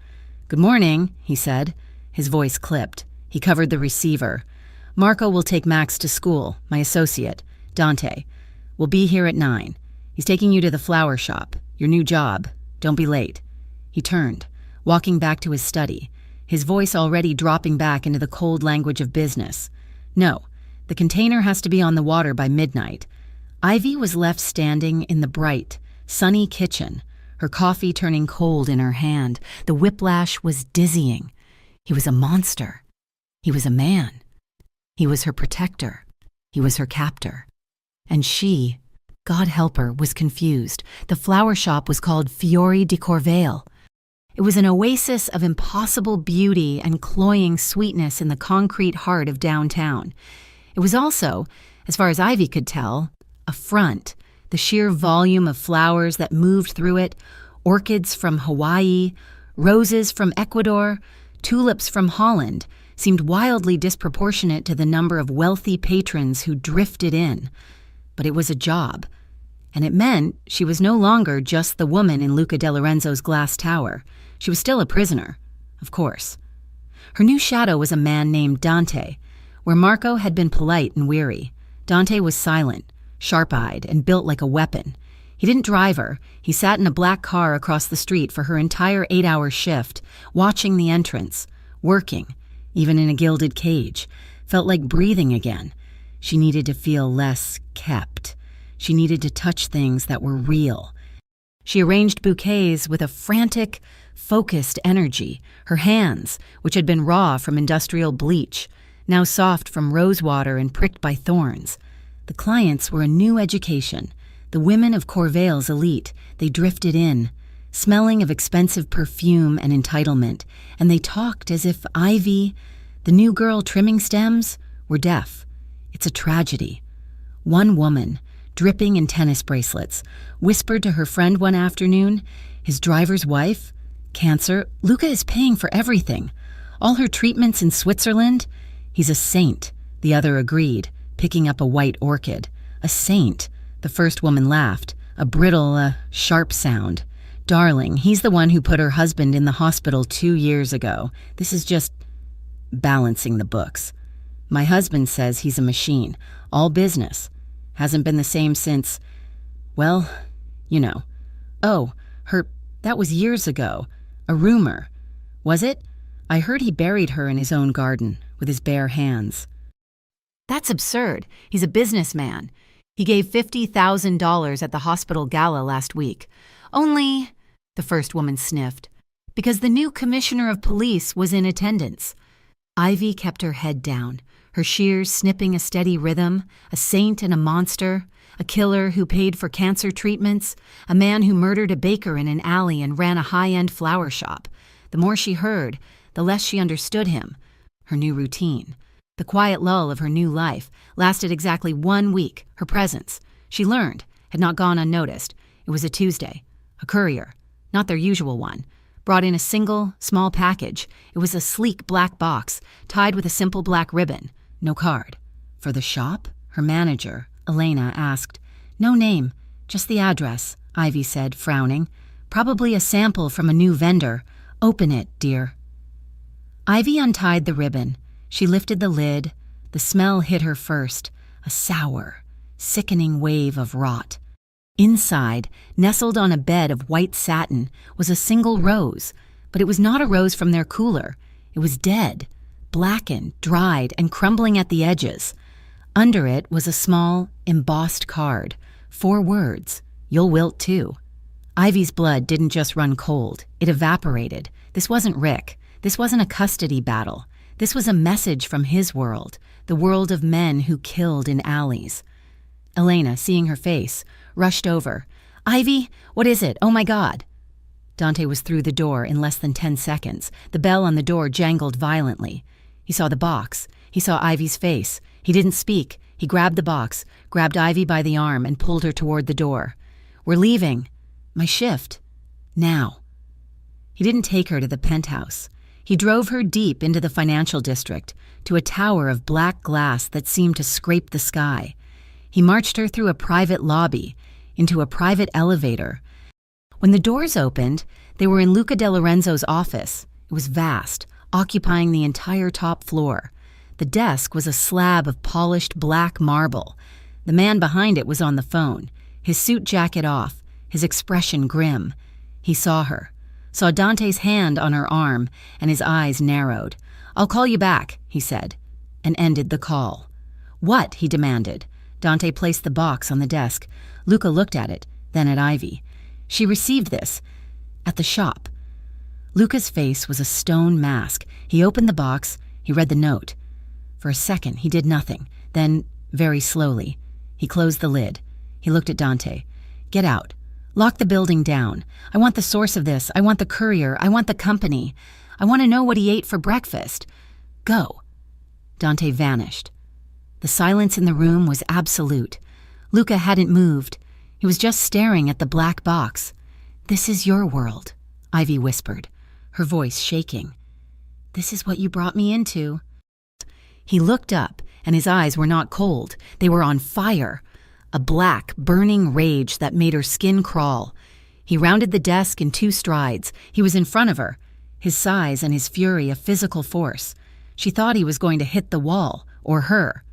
"Good morning," he said. His voice clipped. He covered the receiver. "Marco will take Max to school, my associate, Dante. We'll be here at 9. He's taking you to the flower shop, your new job. Don't be late." He He turned, walking back to his study, his voice already dropping back into the cold language of business. No, the container has to be on the water by midnight. Ivy was left standing in the bright, sunny kitchen, her coffee turning cold in her hand. The whiplash was dizzying. He was a monster. He was a man. He was her protector. He was her captor. And she, God help her, was confused. The flower shop was called Fiori di Corvale. It was an oasis of impossible beauty and cloying sweetness in the concrete heart of downtown. It was also, as far as Ivy could tell, a front. The sheer volume of flowers that moved through it, orchids from Hawaii, roses from Ecuador, tulips from Holland, seemed wildly disproportionate to the number of wealthy patrons who drifted in. But it was a job, and it meant she was no longer just the woman in Luca de Lorenzo's glass tower. She was still a prisoner, of course. Her new shadow was a man named Dante. Where Marco had been polite and weary, Dante was silent, sharp-eyed, and built like a weapon. He didn't drive her. He sat in a black car across the street for her entire 8-hour shift, watching the entrance, working, even in a gilded cage. Felt like breathing again. She needed to feel less kept. She needed to touch things that were real. She arranged bouquets with a frantic, focused energy. Her hands, which had been raw from industrial bleach, now soft from rose water and pricked by thorns. The clients were a new education. The women of Corvale's elite. They drifted in, smelling of expensive perfume and entitlement, and they talked as if Ivy, the new girl trimming stems, were deaf. It's a tragedy. One woman, dripping in tennis bracelets, whispered to her friend one afternoon, his driver's wife, cancer, Luca is paying for everything. All her treatments in Switzerland. He's a saint, the other agreed, picking up a white orchid. A saint, the first woman laughed, a brittle, sharp sound. Darling, he's the one who put her husband in the hospital 2 years ago. This is just balancing the books. My husband says he's a machine, all business. Hasn't been the same since, well, you know. Oh, that was years ago. A rumor. Was it? I heard he buried her in his own garden, with his bare hands. That's absurd. He's a businessman. He gave $50,000 at the hospital gala last week. Only, the first woman sniffed, because the new commissioner of police was in attendance. Ivy kept her head down, her shears snipping a steady rhythm, a saint and a monster, a killer who paid for cancer treatments, a man who murdered a baker in an alley and ran a high-end flower shop. The more she heard, the less she understood him. Her new routine, the quiet lull of her new life, lasted exactly 1 week. Her presence, she learned, had not gone unnoticed. It was a Tuesday. A courier, not their usual one, brought in a single, small package. It was a sleek black box, tied with a simple black ribbon. No card. For the shop? Her manager, Elena, asked. No name, just the address, Ivy said, frowning. Probably a sample from a new vendor. Open it, dear. Ivy untied the ribbon. She lifted the lid. The smell hit her first, a sour, sickening wave of rot. Inside, nestled on a bed of white satin, was a single rose, but it was not a rose from their cooler. It was dead, blackened, dried, and crumbling at the edges. Under it was a small, embossed card. 4 words, "You'll wilt too." Ivy's blood didn't just run cold. It evaporated. This wasn't Rick. This wasn't a custody battle. This was a message from his world, the world of men who killed in alleys. Elena, seeing her face, rushed over. Ivy, what is it? Oh my God. Dante was through the door in less than 10 seconds. The bell on the door jangled violently. He saw the box. He saw Ivy's face. He didn't speak. He grabbed the box, grabbed Ivy by the arm, and pulled her toward the door. We're leaving. My shift. Now. He didn't take her to the penthouse. He drove her deep into the financial district, to a tower of black glass that seemed to scrape the sky. He marched her through a private lobby, into a private elevator. When the doors opened, they were in Luca de Lorenzo's office. It was vast, occupying the entire top floor. The desk was a slab of polished black marble. The man behind it was on the phone, his suit jacket off, his expression grim. He saw her. saw Dante's hand on her arm, and his eyes narrowed. "I'll call you back," he said, and ended the call. "What?" he demanded. Dante placed the box on the desk. Luca looked at it, then at Ivy. "She received this at the shop." Luca's face was a stone mask. He opened the box. He read the note. For a second, he did nothing. Then, very slowly, he closed the lid. He looked at Dante. "Get out. Lock the building down. I want the source of this. I want the courier. I want the company. I want to know what he ate for breakfast. Go." Dante vanished. The silence in the room was absolute. Luca hadn't moved. He was just staring at the black box. "This is your world," Ivy whispered, her voice shaking. "This is what you brought me into." He looked up, and his eyes were not cold. They were on fire. A black, burning rage that made her skin crawl. He rounded the desk in 2 strides. He was in front of her, his size and his fury a physical force. She thought he was going to hit the wall, or her.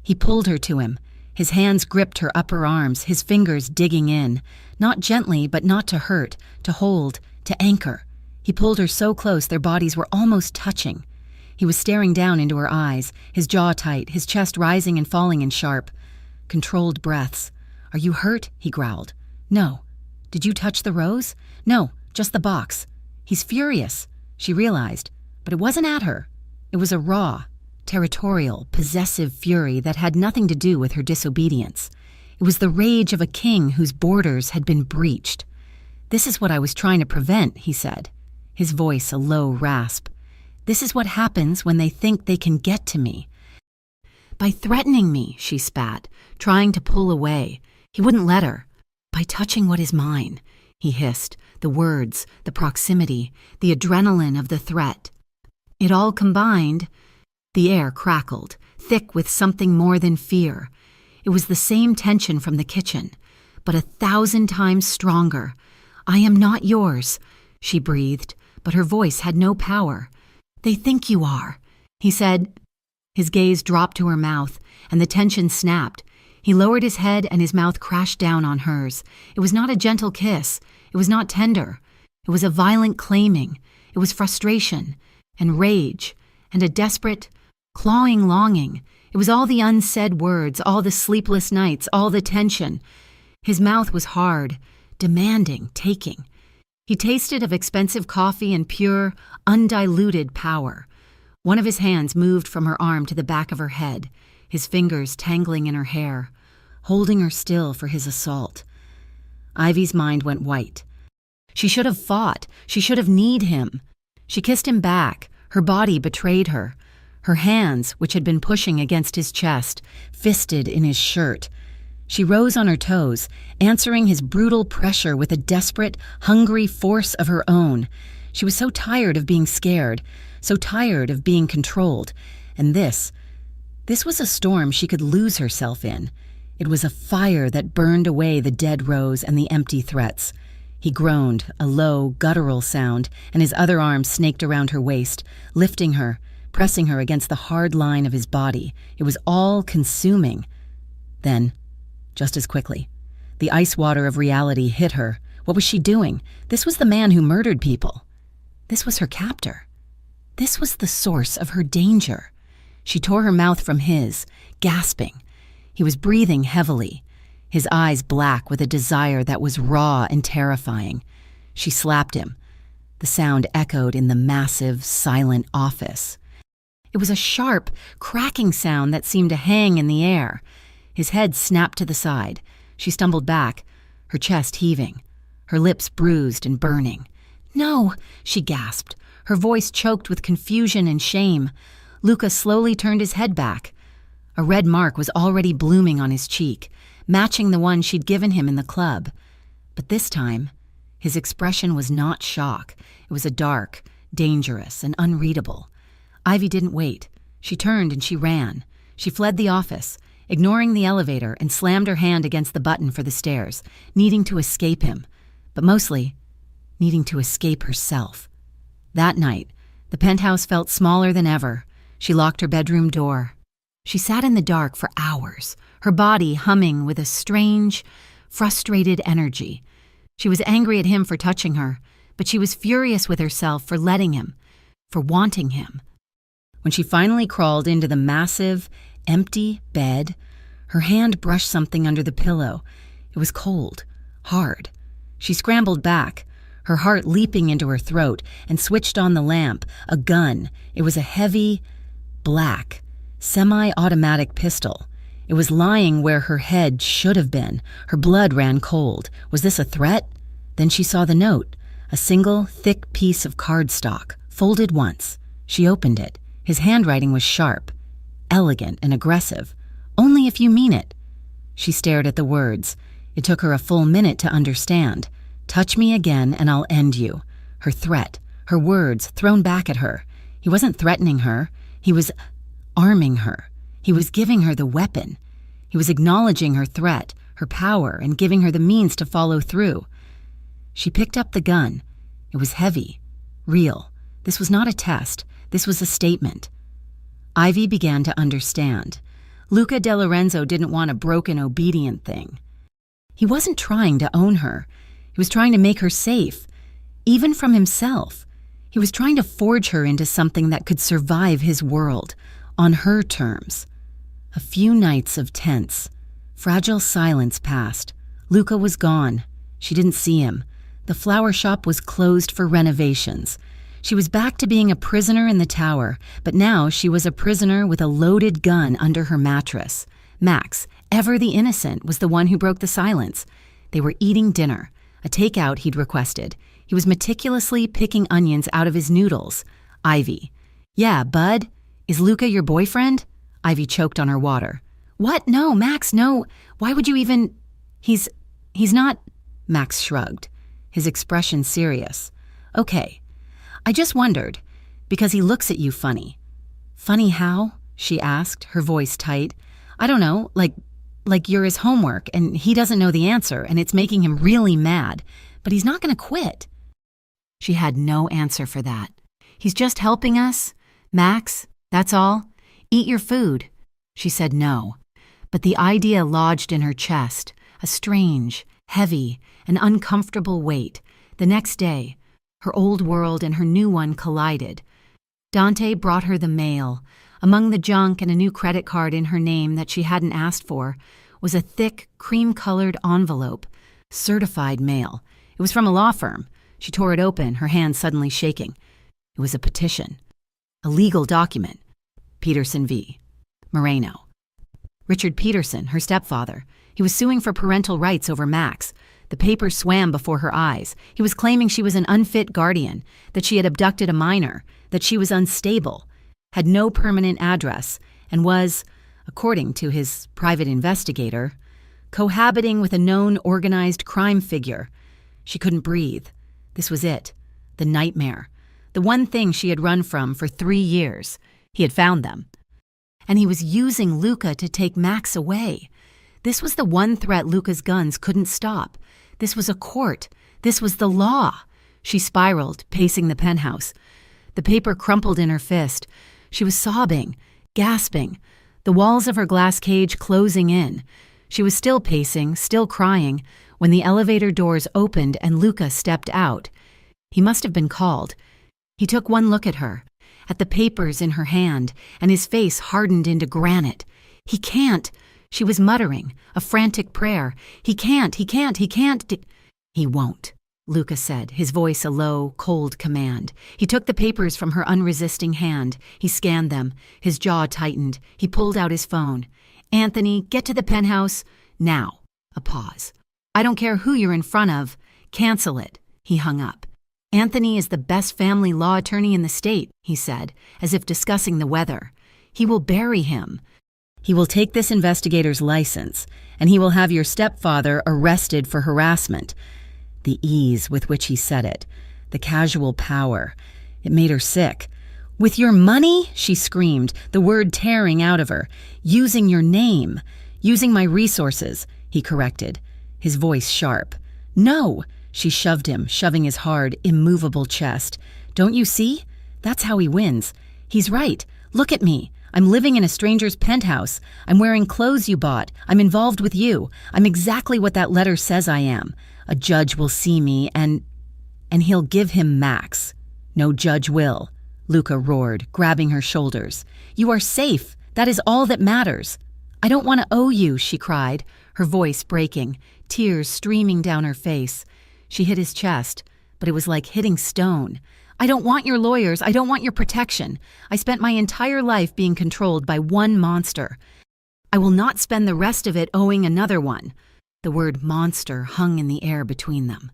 He pulled her to him. His hands gripped her upper arms, his fingers digging in. Not gently, but not to hurt, to hold, to anchor. He pulled her so close their bodies were almost touching. He was staring down into her eyes, his jaw tight, his chest rising and falling in sharp, controlled breaths. "Are you hurt?" he growled. "No." "Did you touch the rose?" "No, just the box." He's furious, she realized, but it wasn't at her. It was a raw, territorial, possessive fury that had nothing to do with her disobedience. It was the rage of a king whose borders had been breached. "This is what I was trying to prevent," he said, his voice a low rasp. "This is what happens when they think they can get to me." "By threatening me," she spat, trying to pull away. He wouldn't let her. "By touching what is mine," he hissed, the words, the proximity, the adrenaline of the threat. It all combined. The air crackled, thick with something more than fear. It was the same tension from the kitchen, but 1,000 times stronger. "I am not yours," she breathed, but her voice had no power. "They think you are," he said. His gaze dropped to her mouth, and the tension snapped. He lowered his head, and his mouth crashed down on hers. It was not a gentle kiss. It was not tender. It was a violent claiming. It was frustration, and rage, and a desperate, clawing longing. It was all the unsaid words, all the sleepless nights, all the tension. His mouth was hard, demanding, taking. He tasted of expensive coffee and pure, undiluted power. One of his hands moved from her arm to the back of her head, his fingers tangling in her hair, holding her still for his assault. Ivy's mind went white. She should have fought. She should have kneed him. She kissed him back. Her body betrayed her. Her hands, which had been pushing against his chest, fisted in his shirt. She rose on her toes, answering his brutal pressure with a desperate, hungry force of her own. She was so tired of being scared, so tired of being controlled. And this was a storm she could lose herself in. It was a fire that burned away the dead rose and the empty threats. He groaned, a low, guttural sound, and his other arm snaked around her waist, lifting her, pressing her against the hard line of his body. It was all-consuming. Then, just as quickly, the ice water of reality hit her. What was she doing? This was the man who murdered people. This was her captor. This was the source of her danger. She tore her mouth from his, gasping. He was breathing heavily, his eyes black with a desire that was raw and terrifying. She slapped him. The sound echoed in the massive, silent office. It was a sharp, cracking sound that seemed to hang in the air. His head snapped to the side. She stumbled back, her chest heaving, her lips bruised and burning. "No," she gasped, her voice choked with confusion and shame. Luca slowly turned his head back. A red mark was already blooming on his cheek, matching the one she'd given him in the club. But this time, his expression was not shock. It was a dark, dangerous, and unreadable. Ivy didn't wait. She turned and she ran. She fled the office, ignoring the elevator, and slammed her hand against the button for the stairs, needing to escape him, but mostly needing to escape herself. That night, the penthouse felt smaller than ever. She locked her bedroom door. She sat in the dark for hours, her body humming with a strange, frustrated energy. She was angry at him for touching her, but she was furious with herself for letting him, for wanting him. When she finally crawled into the massive, empty bed, her hand brushed something under the pillow. It was cold, hard. She scrambled back, her heart leaping into her throat, and switched on the lamp. A gun. It was a heavy, black, semi-automatic pistol. It was lying where her head should have been. Her blood ran cold. Was this a threat? Then she saw the note, a single, thick piece of cardstock, folded once. She opened it. His handwriting was sharp, elegant and aggressive. Only if you mean it. She stared at the words. It took her a full minute to understand. Touch me again and I'll end you. Her threat, her words thrown back at her. He wasn't threatening her. He was arming her. He was giving her the weapon. He was acknowledging her threat, her power, and giving her the means to follow through. She picked up the gun. It was heavy, real. This was not a test. This was a statement. Ivy began to understand. Luca De Lorenzo didn't want a broken, obedient thing. He wasn't trying to own her. He was trying to make her safe, even from himself. He was trying to forge her into something that could survive his world, on her terms. A few nights of tense, fragile silence passed. Luca was gone. She didn't see him. The flower shop was closed for renovations. She was back to being a prisoner in the tower, but now she was a prisoner with a loaded gun under her mattress. Max, ever the innocent, was the one who broke the silence. They were eating dinner, a takeout he'd requested. He was meticulously picking onions out of his noodles. Ivy. Yeah, Bud? Is Luca your boyfriend? Ivy choked on her water. What? No, Max, no. Why would you even... He's not... Max shrugged, his expression serious. Okay. I just wondered, because he looks at you funny. Funny how? She asked, her voice tight. I don't know, like you're his homework, and he doesn't know the answer, and it's making him really mad. But he's not going to quit. She had no answer for that. He's just helping us. Max, that's all. Eat your food. She said no. But the idea lodged in her chest, a strange, heavy, and uncomfortable weight. The next day, her old world and her new one collided. Dante brought her the mail. Among the junk and a new credit card in her name that she hadn't asked for was a thick, cream-colored envelope. Certified mail. It was from a law firm. She tore it open, her hand suddenly shaking. It was a petition. A legal document. Peterson v. Moreno. Richard Peterson, her stepfather. He was suing for parental rights over Max. The paper swam before her eyes. He was claiming she was an unfit guardian, that she had abducted a minor, that she was unstable, had no permanent address, and was, according to his private investigator, cohabiting with a known organized crime figure. She couldn't breathe. This was it. The nightmare. The one thing she had run from for 3 years. He had found them. And he was using Luca to take Max away. This was the one threat Luca's guns couldn't stop. This was a court. This was the law. She spiraled, pacing the penthouse. The paper crumpled in her fist. She was sobbing, gasping, the walls of her glass cage closing in. She was still pacing, still crying, when the elevator doors opened and Luca stepped out. He must have been called. He took one look at her, at the papers in her hand, and his face hardened into granite. He can't. She was muttering, a frantic prayer. He can't. He won't, Luca said, his voice a low, cold command. He took the papers from her unresisting hand. He scanned them. His jaw tightened. He pulled out his phone. Anthony, get to the penthouse. Now. A pause. I don't care who you're in front of. Cancel it. He hung up. Anthony is the best family law attorney in the state, he said, as if discussing the weather. He will bury him. He will take this investigator's license, and he will have your stepfather arrested for harassment. The ease with which he said it, the casual power, it made her sick. With your money? She screamed, the word tearing out of her. Using your name. Using my resources, he corrected, his voice sharp. No! She shoved him, shoving his hard, immovable chest. Don't you see? That's how he wins. He's right. Look at me. I'm living in a stranger's penthouse. I'm wearing clothes you bought. I'm involved with you. I'm exactly what that letter says I am. A judge will see me, and and he'll give him max. No judge will, Luca roared, grabbing her shoulders. You are safe. That is all that matters. I don't want to owe you, she cried, her voice breaking, tears streaming down her face. She hit his chest, but it was like hitting stone. I don't want your lawyers. I don't want your protection. I spent my entire life being controlled by one monster. I will not spend the rest of it owing another one. The word monster hung in the air between them.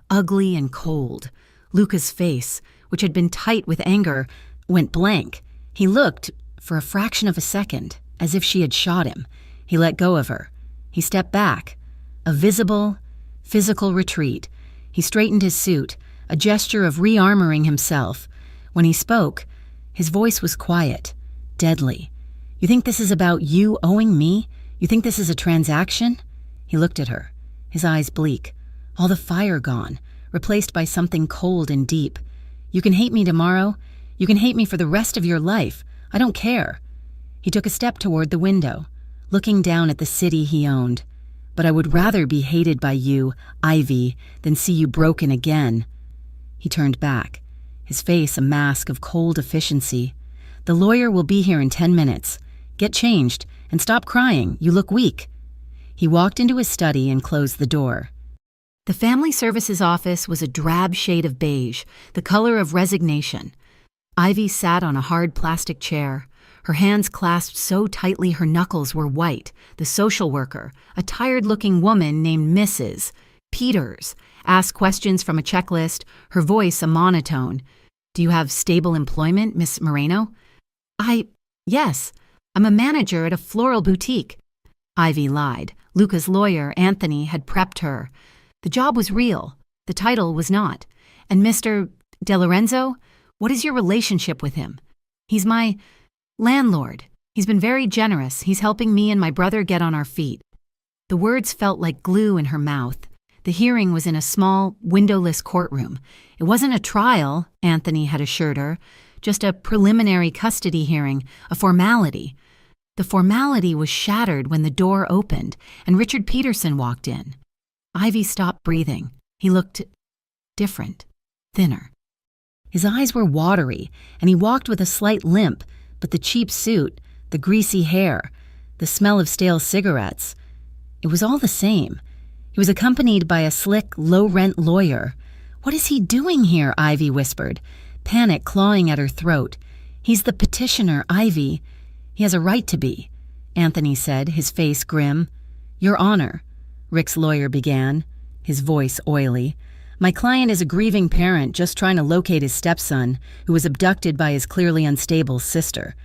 Ugly and cold. Luca's face, which had been tight with anger, went blank. He looked, for a fraction of a second, as if she had shot him. He let go of her. He stepped back. A visible, physical retreat. He straightened his suit, a gesture of re-armoring himself. When he spoke, his voice was quiet, deadly. You think this is about you owing me? You think this is a transaction? He looked at her, his eyes bleak, all the fire gone, replaced by something cold and deep. You can hate me tomorrow. You can hate me for the rest of your life. I don't care. He took a step toward the window, looking down at the city he owned. But I would rather be hated by you, Ivy, than see you broken again. He turned back, his face a mask of cold efficiency. The lawyer will be here in 10 minutes. Get changed and stop crying. You look weak. He walked into his study and closed the door. The family services office was a drab shade of beige, the color of resignation. Ivy sat on a hard plastic chair, her hands clasped so tightly her knuckles were white. The social worker, a tired-looking woman named Mrs. Peters, asked questions from a checklist, her voice a monotone. Do you have stable employment, Miss Moreno? Yes. I'm a manager at a floral boutique. Ivy lied. Luca's lawyer, Anthony, had prepped her. The job was real. The title was not. And Mr. De Lorenzo, what is your relationship with him? He's my landlord. He's been very generous. He's helping me and my brother get on our feet. The words felt like glue in her mouth. The hearing was in a small, windowless courtroom. It wasn't a trial, Anthony had assured her, just a preliminary custody hearing, a formality. The formality was shattered when the door opened and Richard Peterson walked in. Ivy stopped breathing. He looked different, thinner. His eyes were watery, and he walked with a slight limp, but the cheap suit, the greasy hair, the smell of stale cigarettes, it was all the same. He was accompanied by a slick, low-rent lawyer. What is he doing here? Ivy whispered, panic clawing at her throat. He's the petitioner, Ivy. He has a right to be, Anthony said, his face grim. Your Honor, Rick's lawyer began, his voice oily. My client is a grieving parent just trying to locate his stepson, who was abducted by his clearly unstable sister.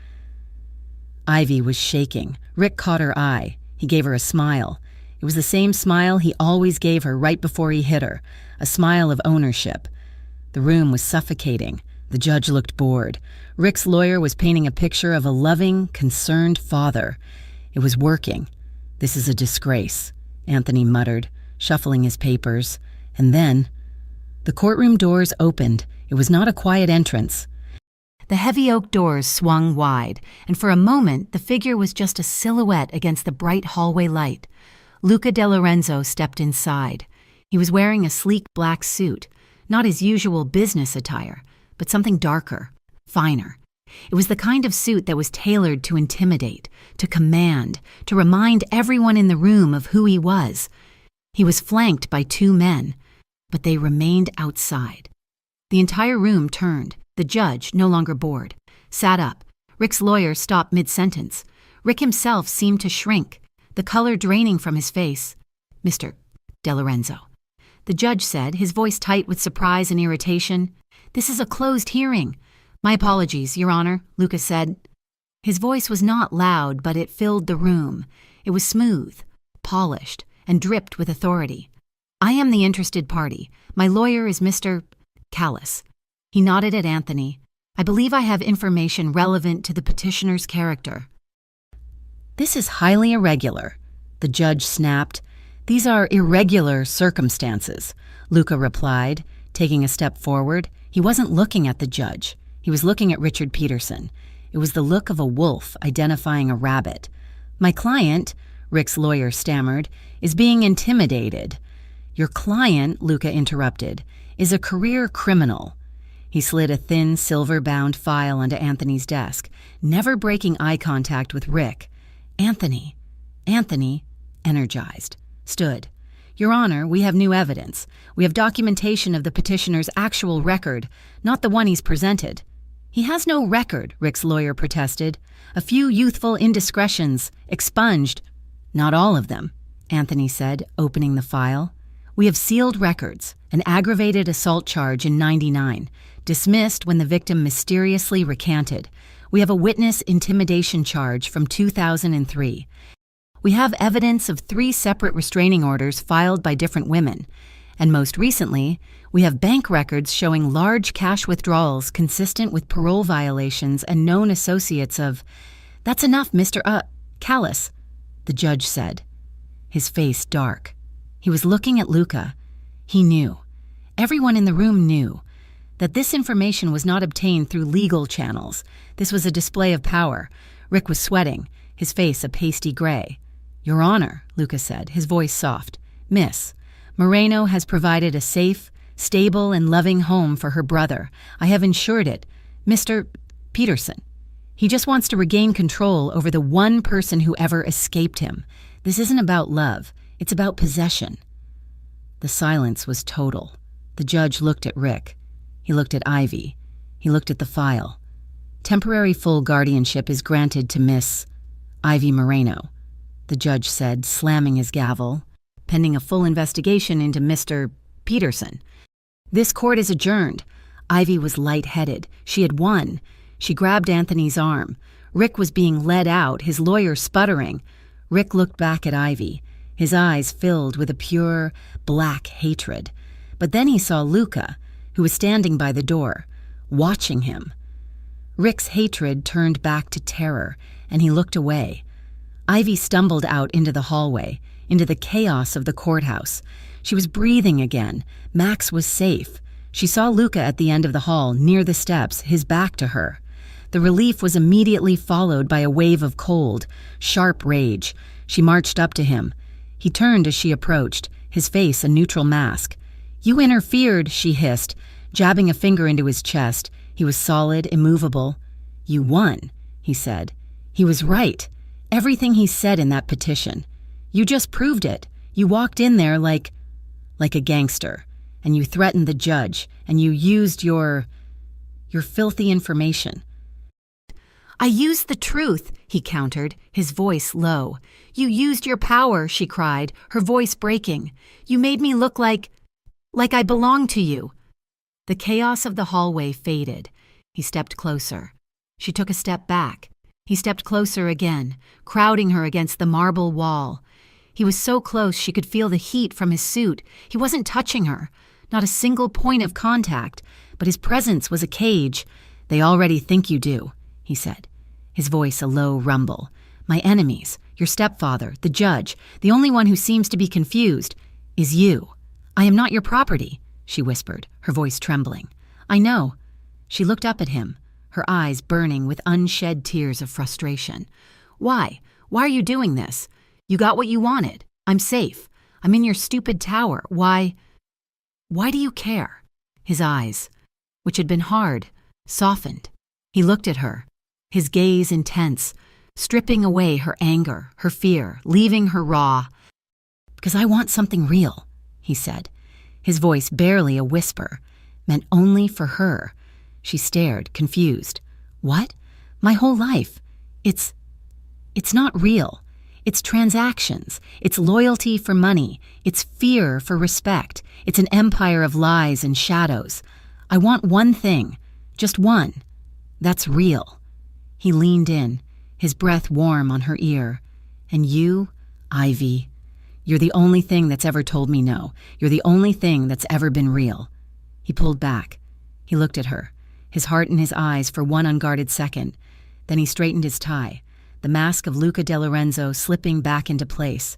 Ivy was shaking. Rick caught her eye. He gave her a smile. It was the same smile he always gave her right before he hit her, a smile of ownership. The room was suffocating. The judge looked bored. Rick's lawyer was painting a picture of a loving, concerned father. It was working. This is a disgrace, Anthony muttered, shuffling his papers. And then, the courtroom doors opened. It was not a quiet entrance. The heavy oak doors swung wide, and for a moment the figure was just a silhouette against the bright hallway light. Luca De Lorenzo stepped inside. He was wearing a sleek black suit, not his usual business attire, but something darker, finer. It was the kind of suit that was tailored to intimidate, to command, to remind everyone in the room of who he was. He was flanked by 2 men, but they remained outside. The entire room turned. The judge, no longer bored, sat up. Rick's lawyer stopped mid-sentence. Rick himself seemed to shrink, the color draining from his face. Mr. De Lorenzo. The judge said, his voice tight with surprise and irritation. This is a closed hearing. My apologies, Your Honor, Luca said. His voice was not loud, but it filled the room. It was smooth, polished, and dripped with authority. I am the interested party. My lawyer is Mr. Callis. He nodded at Anthony. I believe I have information relevant to the petitioner's character. This is highly irregular, the judge snapped. These are irregular circumstances, Luca replied, taking a step forward. He wasn't looking at the judge. He was looking at Richard Peterson. It was the look of a wolf identifying a rabbit. My client, Rick's lawyer stammered, is being intimidated. Your client, Luca interrupted, is a career criminal. He slid a thin, silver-bound file onto Anthony's desk, never breaking eye contact with Rick. Anthony, energized, stood. Your Honor, we have new evidence. We have documentation of the petitioner's actual record, not the one he's presented. He has no record, Rick's lawyer protested. A few youthful indiscretions, expunged. Not all of them, Anthony said, opening the file. We have sealed records, an aggravated assault charge in '99, dismissed when the victim mysteriously recanted. We have a witness intimidation charge from 2003. We have evidence of 3 separate restraining orders filed by different women. And most recently, we have bank records showing large cash withdrawals consistent with parole violations and known associates of... That's enough, Mr. Callis, the judge said, his face dark. He was looking at Luca. He knew. Everyone in the room knew that this information was not obtained through legal channels. This was a display of power. Rick was sweating, his face a pasty gray. Your Honor, Luca said, his voice soft. Miss, Moreno has provided a safe, stable, and loving home for her brother. I have ensured it. Mr. Peterson. He just wants to regain control over the one person who ever escaped him. This isn't about love. It's about possession. The silence was total. The judge looked at Rick. He looked at Ivy. He looked at the file. Temporary full guardianship is granted to Miss Ivy Moreno, the judge said, slamming his gavel, pending a full investigation into Mr. Peterson. This court is adjourned. Ivy was lightheaded. She had won. She grabbed Anthony's arm. Rick was being led out, his lawyer sputtering. Rick looked back at Ivy, his eyes filled with a pure, black hatred. But then he saw Luca, who was standing by the door, watching him. Rick's hatred turned back to terror, and he looked away. Ivy stumbled out into the hallway, into the chaos of the courthouse. She was breathing again. Max was safe. She saw Luca at the end of the hall, near the steps, his back to her. The relief was immediately followed by a wave of cold, sharp rage. She marched up to him. He turned as she approached, his face a neutral mask. You interfered, she hissed, jabbing a finger into his chest. He was solid, immovable. You won, he said. He was right. Everything he said in that petition. You just proved it. You walked in there like a gangster, and you threatened the judge, and you used your filthy information. I used the truth, he countered, his voice low. You used your power, she cried, her voice breaking. You made me look like I belonged to you. The chaos of the hallway faded. He stepped closer. She took a step back. He stepped closer again, crowding her against the marble wall. He was so close she could feel the heat from his suit. He wasn't touching her, not a single point of contact, but his presence was a cage. They already think you do, he said, his voice a low rumble. My enemies, your stepfather, the judge, the only one who seems to be confused, is you. I am not your property, she whispered, her voice trembling. I know. She looked up at him, her eyes burning with unshed tears of frustration. Why? Why are you doing this? You got what you wanted. I'm safe. I'm in your stupid tower. Why do you care? His eyes, which had been hard, softened. He looked at her, his gaze intense, stripping away her anger, her fear, leaving her raw. Because I want something real, he said, his voice barely a whisper, meant only for her. She stared, confused. What? My whole life. It's not real. It's transactions. It's loyalty for money. It's fear for respect. It's an empire of lies and shadows. I want one thing, just one. That's real. He leaned in, his breath warm on her ear. And you, Ivy, you're the only thing that's ever told me no. You're the only thing that's ever been real. He pulled back. He looked at her, his heart in his eyes for one unguarded second. Then he straightened his tie, the mask of Luca De Lorenzo slipping back into place.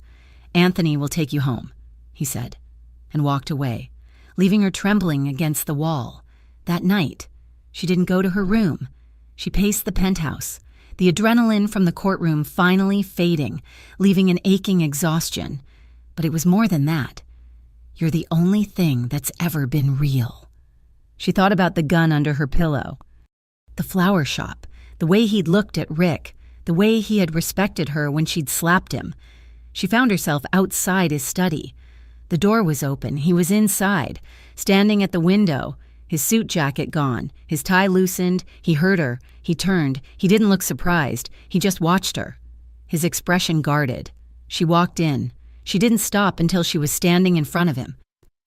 Anthony will take you home, he said, and walked away, leaving her trembling against the wall. That night, she didn't go to her room. She paced the penthouse, the adrenaline from the courtroom finally fading, leaving an aching exhaustion. But it was more than that. You're the only thing that's ever been real. She thought about the gun under her pillow, the flower shop, the way he'd looked at Rick, the way he had respected her when she'd slapped him. She found herself outside his study. The door was open. He was inside, standing at the window, his suit jacket gone, his tie loosened. He heard her. He turned. He didn't look surprised. He just watched her, his expression guarded. She walked in. She didn't stop until she was standing in front of him.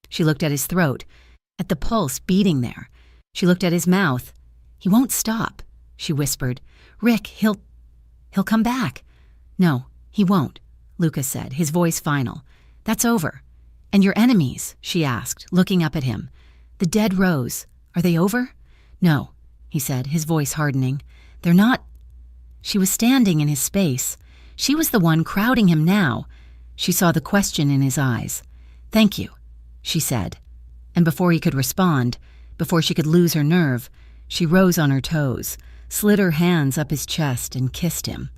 She looked at his throat, at the pulse beating there. She looked at his mouth. He won't stop, she whispered. Rick, he'll come back. No, he won't, Lucas said, his voice final. That's over. And your enemies, she asked, looking up at him. The dead rose, are they over? No, he said, his voice hardening. They're not. She was standing in his space. She was the one crowding him now. She saw the question in his eyes. Thank you, she said. And before he could respond, before she could lose her nerve, she rose on her toes, slid her hands up his chest and kissed him.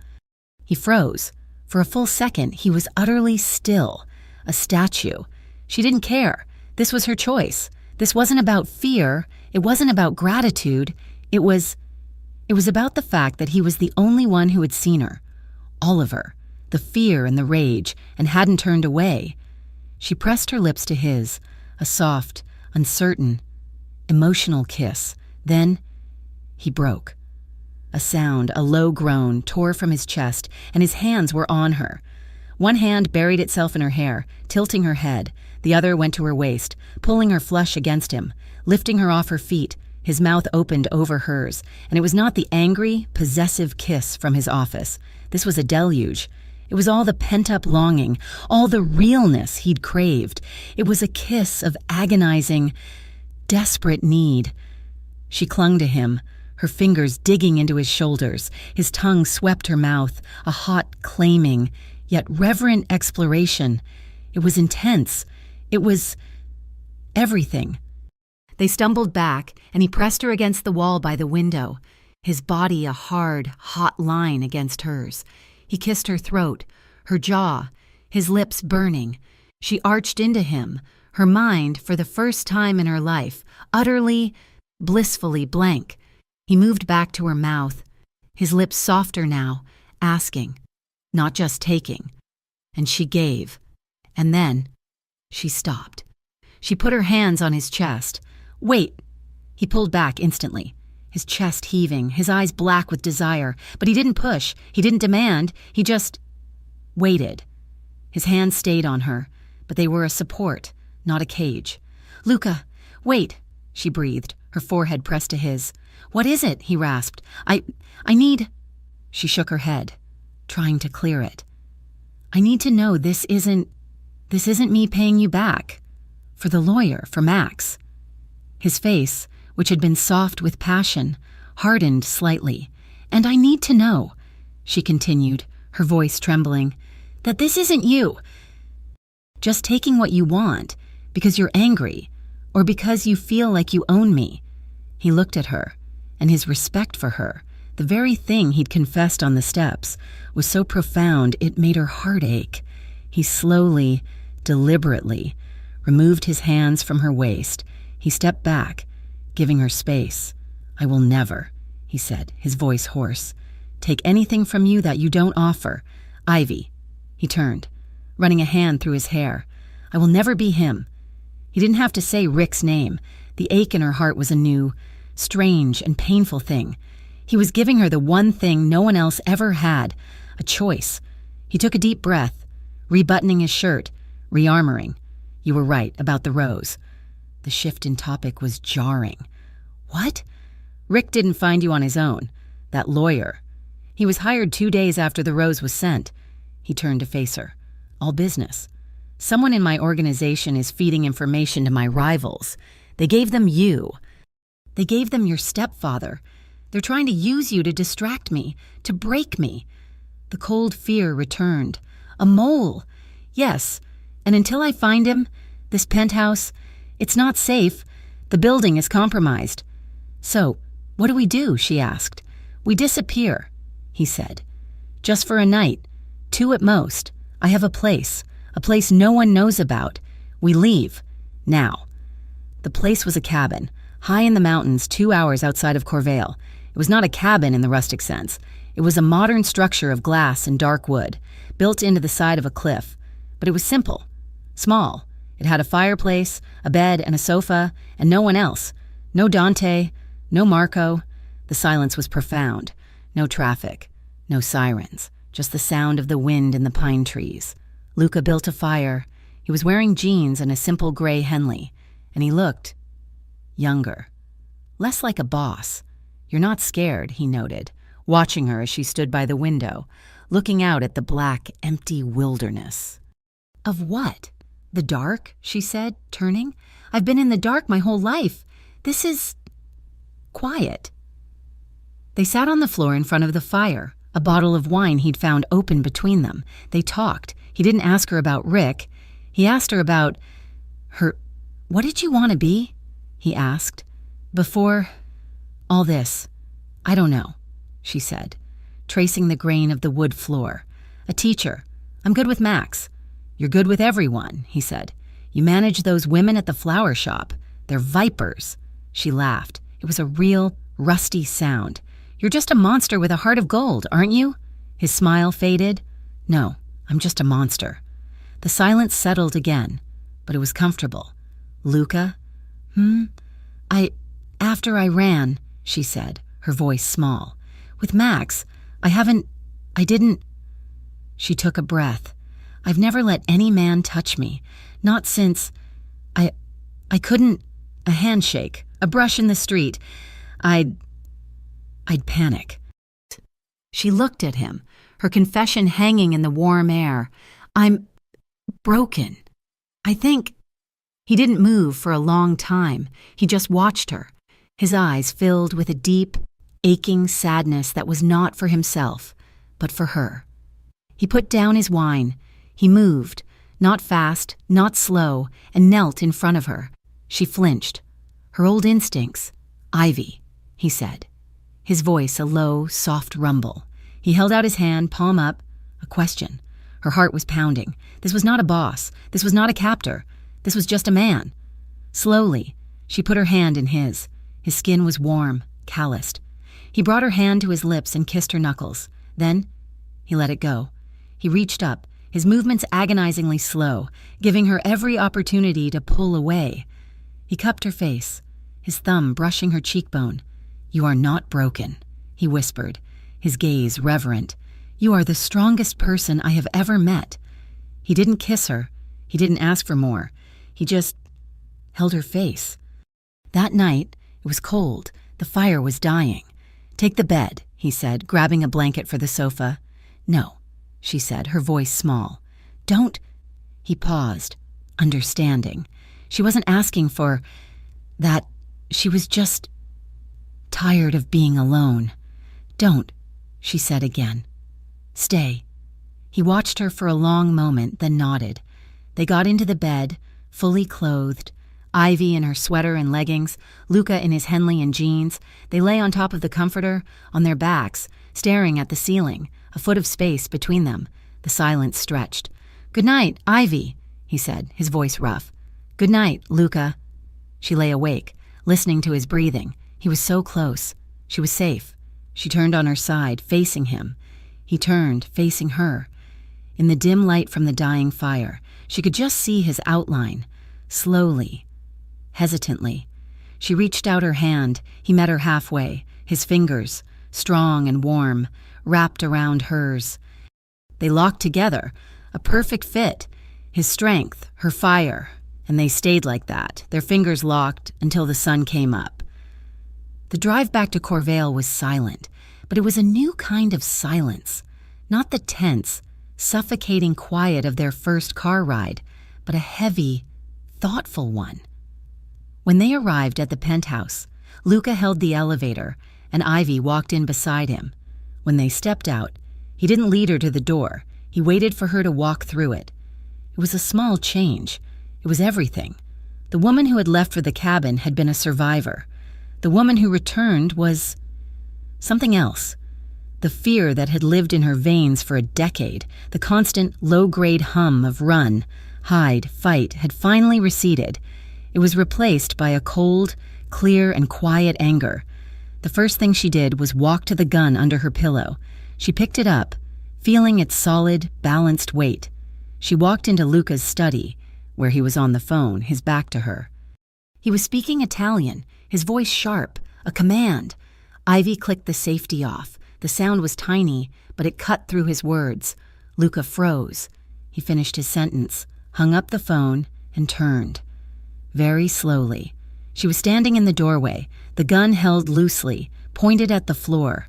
He froze. For a full second, he was utterly still, a statue. She didn't care. This was her choice. This wasn't about fear. It wasn't about gratitude. It was about the fact that he was the only one who had seen her. All of her. The fear and the rage, and hadn't turned away. She pressed her lips to his, a soft, uncertain, emotional kiss. Then he broke. A sound, a low groan, tore from his chest, and his hands were on her. One hand buried itself in her hair, tilting her head. The other went to her waist, pulling her flush against him, lifting her off her feet. His mouth opened over hers, and it was not the angry, possessive kiss from his office. This was a deluge. It was all the pent-up longing, all the realness he'd craved. It was a kiss of agonizing, desperate need. She clung to him, her fingers digging into his shoulders. His tongue swept her mouth, a hot claiming, yet reverent exploration. It was intense. It was everything. They stumbled back, and he pressed her against the wall by the window, his body a hard, hot line against hers. He kissed her throat, her jaw, his lips burning. She arched into him, her mind, for the first time in her life, utterly, blissfully blank. He moved back to her mouth, his lips softer now, asking, not just taking. And she gave. And then she stopped. She put her hands on his chest. Wait! He pulled back instantly, his chest heaving, his eyes black with desire. But he didn't push. He didn't demand. He just waited. His hands stayed on her, but they were a support, not a cage. Luca, wait, she breathed, her forehead pressed to his. What is it? He rasped. I need... She shook her head, trying to clear it. I need to know this isn't me paying you back. For the lawyer, for Max. His face, which had been soft with passion, hardened slightly. And I need to know, she continued, her voice trembling, that this isn't you. Just taking what you want, because you're angry, or because you feel like you own me. He looked at her, and his respect for her, the very thing he'd confessed on the steps, was so profound it made her heart ache. He slowly, deliberately, removed his hands from her waist. He stepped back, giving her space. I will never, he said, his voice hoarse, take anything from you that you don't offer. Ivy. He turned, running a hand through his hair. I will never be him. He didn't have to say Rick's name. The ache in her heart was a new, strange and painful thing. He was giving her the one thing no one else ever had, a choice. He took a deep breath, rebuttoning his shirt, rearmoring. You were right about the rose. The shift in topic was jarring. What? Rick didn't find you on his own. That lawyer. He was hired 2 days after the rose was sent. He turned to face her. All business. Someone in my organization is feeding information to my rivals. They gave them you. They gave them your stepfather. They're trying to use you to distract me, to break me. The cold fear returned. A mole. Yes, and until I find him, this penthouse, it's not safe. The building is compromised. So, what do we do? She asked. We disappear, he said. Just for a night. 2 at most. I have a place no one knows about. We leave. Now." The place was a cabin, high in the mountains 2 hours outside of Corvale. It was not a cabin in the rustic sense. It was a modern structure of glass and dark wood, built into the side of a cliff. But it was simple, small. It had a fireplace, a bed, and a sofa, and no one else. No Dante, no Marco. The silence was profound. No traffic, no sirens, just the sound of the wind in the pine trees. Luca built a fire. He was wearing jeans and a simple gray Henley, and he looked younger, less like a boss. "You're not scared," he noted, watching her as she stood by the window, looking out at the black, empty wilderness. "Of what? The dark?" she said, turning. "I've been in the dark my whole life. This is quiet." They sat on the floor in front of the fire, a bottle of wine he'd found open between them. They talked. He didn't ask her about Rick. He asked her about her. "What did you want to be?" he asked. "Before all this, I don't know," she said, tracing the grain of the wood floor. "A teacher. I'm good with Max." "You're good with everyone," he said. "You manage those women at the flower shop. They're vipers." She laughed. It was a real, rusty sound. "You're just a monster with a heart of gold, aren't you?" His smile faded. "No, I'm just a monster." The silence settled again, but it was comfortable. "Luca? After I ran," she said, her voice small. "With Max, I didn't." She took a breath. "I've never let any man touch me. Not since. I couldn't. A handshake, a brush in the street. I'd panic." She looked at him, her confession hanging in the warm air. "I'm broken. I think." He didn't move for a long time. He just watched her, his eyes filled with a deep, aching sadness that was not for himself, but for her. He put down his wine. He moved, not fast, not slow, and knelt in front of her. She flinched. Her old instincts. "Ivy," he said, his voice a low, soft rumble. He held out his hand, palm up, a question. Her heart was pounding. This was not a boss. This was not a captor. This was just a man. Slowly, she put her hand in his. His skin was warm, calloused. He brought her hand to his lips and kissed her knuckles. Then, he let it go. He reached up, his movements agonizingly slow, giving her every opportunity to pull away. He cupped her face, his thumb brushing her cheekbone. "You are not broken," he whispered, his gaze reverent. "You are the strongest person I have ever met." He didn't kiss her. He didn't ask for more. He just held her face. That night, it was cold. The fire was dying. "Take the bed," he said, grabbing a blanket for the sofa. "No," she said, her voice small. "Don't." He paused, understanding. She wasn't asking for that. She was just tired of being alone. "Don't," she said again. "Stay." He watched her for a long moment, then nodded. They got into the bed, fully clothed, Ivy in her sweater and leggings, Luca in his Henley and jeans. They lay on top of the comforter, on their backs, staring at the ceiling, a foot of space between them. The silence stretched. "Good night, Ivy," he said, his voice rough. "Good night, Luca." She lay awake, listening to his breathing. He was so close. She was safe. She turned on her side, facing him. He turned, facing her. In the dim light from the dying fire, she could just see his outline. Slowly, hesitantly, she reached out her hand. He met her halfway, his fingers, strong and warm, wrapped around hers. They locked together, a perfect fit, his strength, her fire, and they stayed like that, their fingers locked until the sun came up. The drive back to Corvale was silent, but it was a new kind of silence, not the tense, suffocating quiet of their first car ride, but a heavy, thoughtful one. When they arrived at the penthouse, Luca held the elevator, and Ivy walked in beside him. When they stepped out, he didn't lead her to the door. He waited for her to walk through it. It was a small change. It was everything. The woman who had left for the cabin had been a survivor. The woman who returned was something else. The fear that had lived in her veins for a decade, the constant low-grade hum of run, hide, fight had finally receded. It was replaced by a cold, clear, and quiet anger. The first thing she did was walk to the gun under her pillow. She picked it up, feeling its solid, balanced weight. She walked into Luca's study, where he was on the phone, his back to her. He was speaking Italian, his voice sharp, a command. Ivy clicked the safety off. The sound was tiny, but it cut through his words. Luca froze. He finished his sentence, hung up the phone, and turned. Very slowly. She was standing in the doorway, the gun held loosely, pointed at the floor.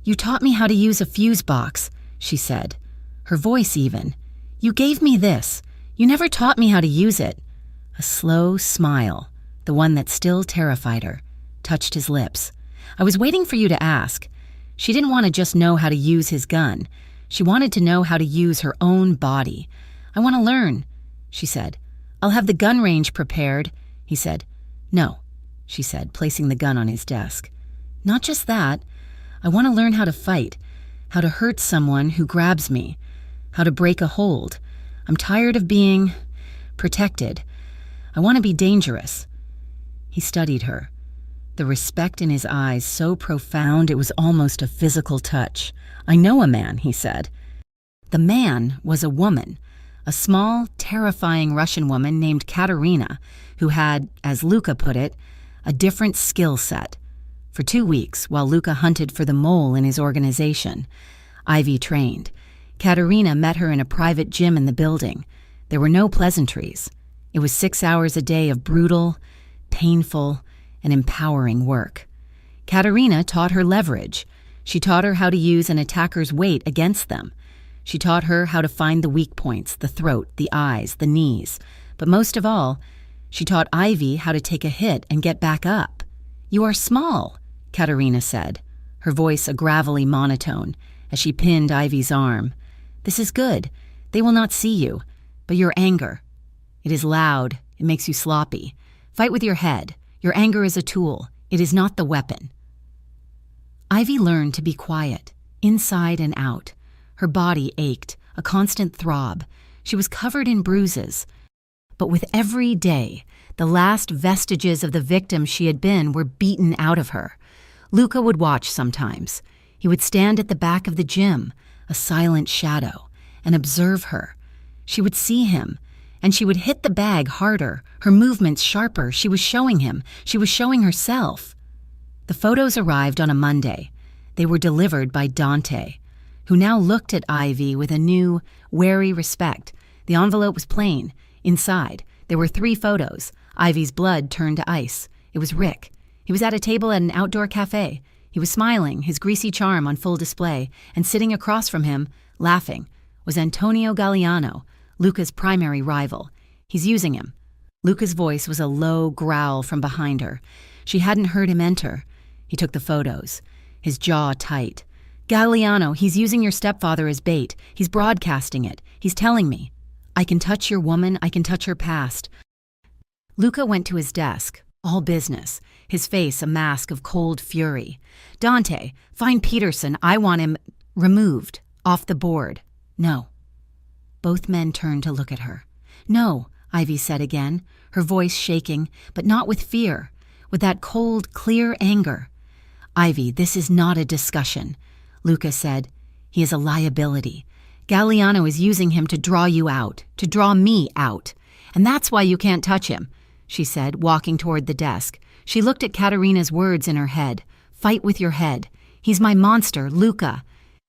"You taught me how to use a fuse box," she said, her voice even. "You gave me this. You never taught me how to use it." A slow smile, the one that still terrified her, touched his lips. "I was waiting for you to ask." She didn't want to just know how to use his gun. She wanted to know how to use her own body. "I want to learn," she said. "I'll have the gun range prepared," he said. "No," she said, placing the gun on his desk. "Not just that. I want to learn how to fight, how to hurt someone who grabs me, how to break a hold. I'm tired of being protected. I want to be dangerous." He studied her, the respect in his eyes so profound it was almost a physical touch. "I know a man," he said. The man was a woman, a small, terrifying Russian woman named Katerina, who had, as Luca put it, a different skill set. For 2 weeks, while Luca hunted for the mole in his organization, Ivy trained. Katerina met her in a private gym in the building. There were no pleasantries. It was 6 hours a day of brutal, painful, and empowering work. Katerina taught her leverage. She taught her how to use an attacker's weight against them. She taught her how to find the weak points, the throat, the eyes, the knees. But most of all, she taught Ivy how to take a hit and get back up. "You are small," Katerina said, her voice a gravelly monotone, as she pinned Ivy's arm. "This is good. They will not see you. But your anger. It is loud. It makes you sloppy. Fight with your head. Your anger is a tool. It is not the weapon." Ivy learned to be quiet, inside and out. Her body ached, a constant throb. She was covered in bruises. But with every day, the last vestiges of the victim she had been were beaten out of her. Luca would watch sometimes. He would stand at the back of the gym, a silent shadow, and observe her. She would see him, and she would hit the bag harder, her movements sharper. She was showing him. She was showing herself. The photos arrived on a Monday. They were delivered by Dante, who now looked at Ivy with a new, wary respect. The envelope was plain. Inside, there were 3 photos. Ivy's blood turned to ice. It was Rick. He was at a table at an outdoor cafe. He was smiling, his greasy charm on full display, and sitting across from him, laughing, was Antonio Galliano, Luca's primary rival. "He's using him." Luca's voice was a low growl from behind her. She hadn't heard him enter. He took the photos, his jaw tight. "Galliano, he's using your stepfather as bait. He's broadcasting it. He's telling me. I can touch your woman, I can touch her past." Luca went to his desk, all business, his face a mask of cold fury. "Dante, find Peterson. I want him removed, off the board." "No." Both men turned to look at her. "No," Ivy said again, her voice shaking, but not with fear, with that cold, clear anger. "Ivy, this is not a discussion," Luca said. "He is a liability. Galliano is using him to draw you out, to draw me out. And that's why you can't touch him," she said, walking toward the desk. She looked at Katerina's words in her head. "Fight with your head. He's my monster, Luca.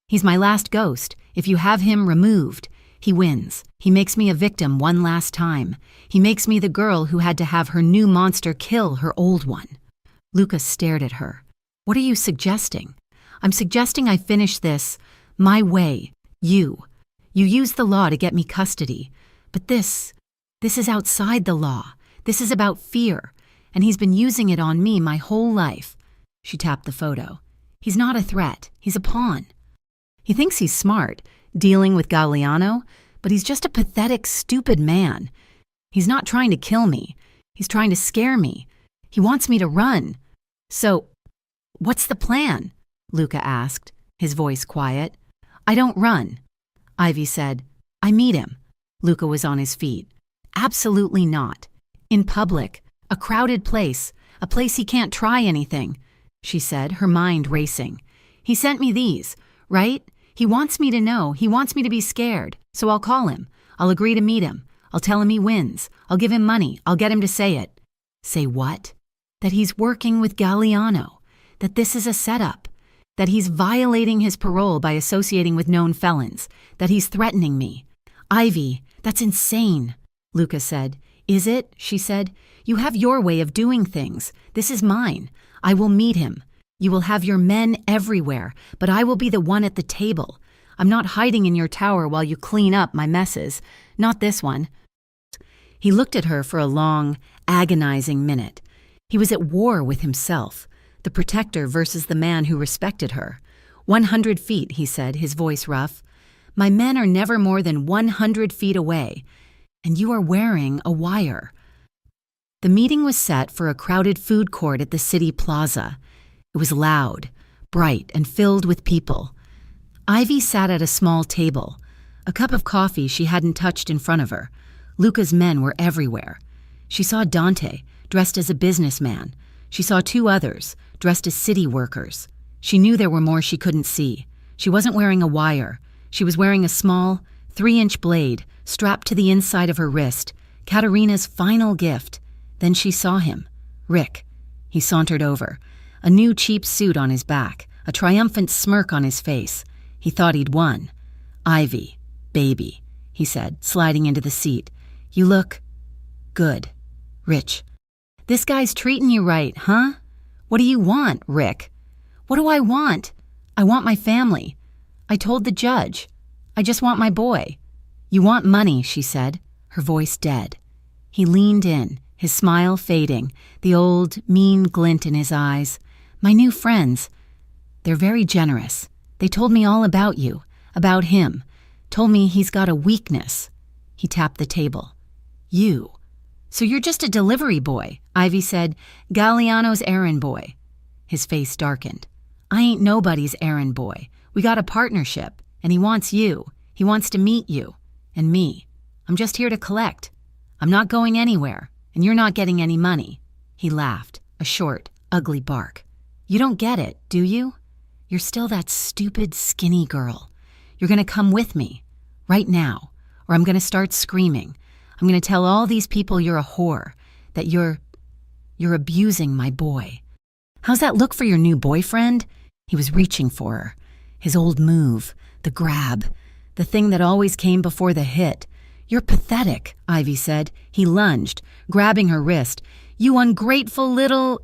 He's my last ghost. If you have him removed, he wins. He makes me a victim one last time. He makes me the girl who had to have her new monster kill her old one." Luca stared at her. "What are you suggesting?" "I'm suggesting I finish this my way. You use the law to get me custody. But this is outside the law. This is about fear. And he's been using it on me my whole life." She tapped the photo. "He's not a threat. He's a pawn. He thinks he's smart, dealing with Galliano, but he's just a pathetic, stupid man. He's not trying to kill me. He's trying to scare me. He wants me to run. So, what's the plan?" Luca asked, his voice quiet. "I don't run," Ivy said. "I meet him." Luca was on his feet. Absolutely not. In public, a crowded place, a place he can't try anything, she said, her mind racing. He sent me these, right? He wants me to know, he wants me to be scared, so I'll call him. I'll agree to meet him. I'll tell him he wins. I'll give him money. I'll get him to say it. Say what? That he's working with Galliano. That this is a setup. That he's violating his parole by associating with known felons. That he's threatening me. Ivy, that's insane, Luca said. Is it? She said. You have your way of doing things. This is mine. I will meet him. You will have your men everywhere, but I will be the one at the table. I'm not hiding in your tower while you clean up my messes. Not this one. He looked at her for a long, agonizing minute. He was at war with himself, the protector versus the man who respected her. 100 feet, he said, his voice rough. My men are never more than 100 feet away, and you are wearing a wire. The meeting was set for a crowded food court at the city plaza. It was loud, bright, and filled with people. Ivy sat at a small table, a cup of coffee she hadn't touched in front of her. Luca's men were everywhere. She saw Dante, dressed as a businessman. She saw 2 others, dressed as city workers. She knew there were more she couldn't see. She wasn't wearing a wire. She was wearing a small, 3-inch blade strapped to the inside of her wrist, Katerina's final gift. Then she saw him. Rick. He sauntered over, a new cheap suit on his back, a triumphant smirk on his face. He thought he'd won. Ivy, baby, he said, sliding into the seat. You look good. Rich. This guy's treating you right, huh? What do you want, Rick? What do I want? I want my family. I told the judge. I just want my boy. You want money, she said, her voice dead. He leaned in, his smile fading, the old, mean glint in his eyes. My new friends. They're very generous. They told me all about you, about him. Told me he's got a weakness. He tapped the table. You. So you're just a delivery boy, Ivy said. Galliano's errand boy. His face darkened. I ain't nobody's errand boy. We got a partnership, and he wants you. He wants to meet you. And me. I'm just here to collect. I'm not going anywhere, and you're not getting any money. He laughed, a short, ugly bark. You don't get it, do you? You're still that stupid, skinny girl. You're gonna come with me, right now, or I'm gonna start screaming. I'm gonna tell all these people you're a whore, that you're abusing my boy. How's that look for your new boyfriend? He was reaching for her. His old move, the grab, the thing that always came before the hit. You're pathetic, Ivy said. He lunged, grabbing her wrist. You ungrateful little...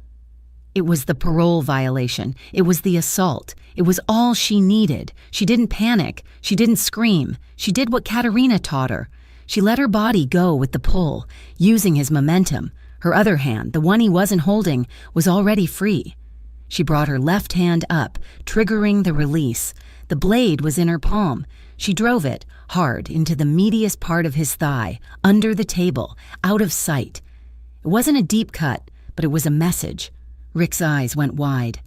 It was the parole violation. It was the assault. It was all she needed. She didn't panic. She didn't scream. She did what Katerina taught her. She let her body go with the pull, using his momentum. Her other hand, the one he wasn't holding, was already free. She brought her left hand up, triggering the release. The blade was in her palm. She drove it hard into the meatiest part of his thigh, under the table, out of sight. It wasn't a deep cut, but it was a message. Rick's eyes went wide.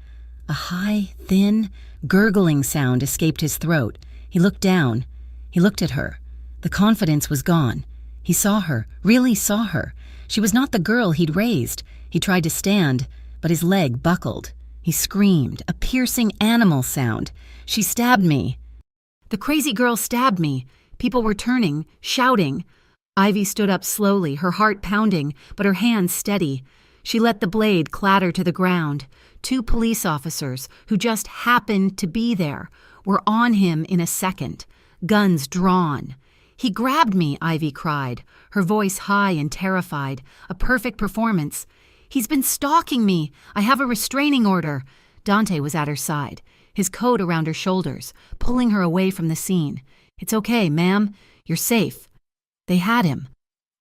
A high, thin, gurgling sound escaped his throat. He looked down. He looked at her. The confidence was gone. He saw her, really saw her. She was not the girl he'd raised. He tried to stand, but his leg buckled. He screamed, a piercing animal sound. She stabbed me. The crazy girl stabbed me. People were turning, shouting. Ivy stood up slowly, her heart pounding, but her hands steady. She let the blade clatter to the ground. 2 police officers, who just happened to be there, were on him in a second, guns drawn. He grabbed me, Ivy cried, her voice high and terrified. A perfect performance. He's been stalking me. I have a restraining order. Dante was at her side, his coat around her shoulders, pulling her away from the scene. It's okay, ma'am. You're safe. They had him.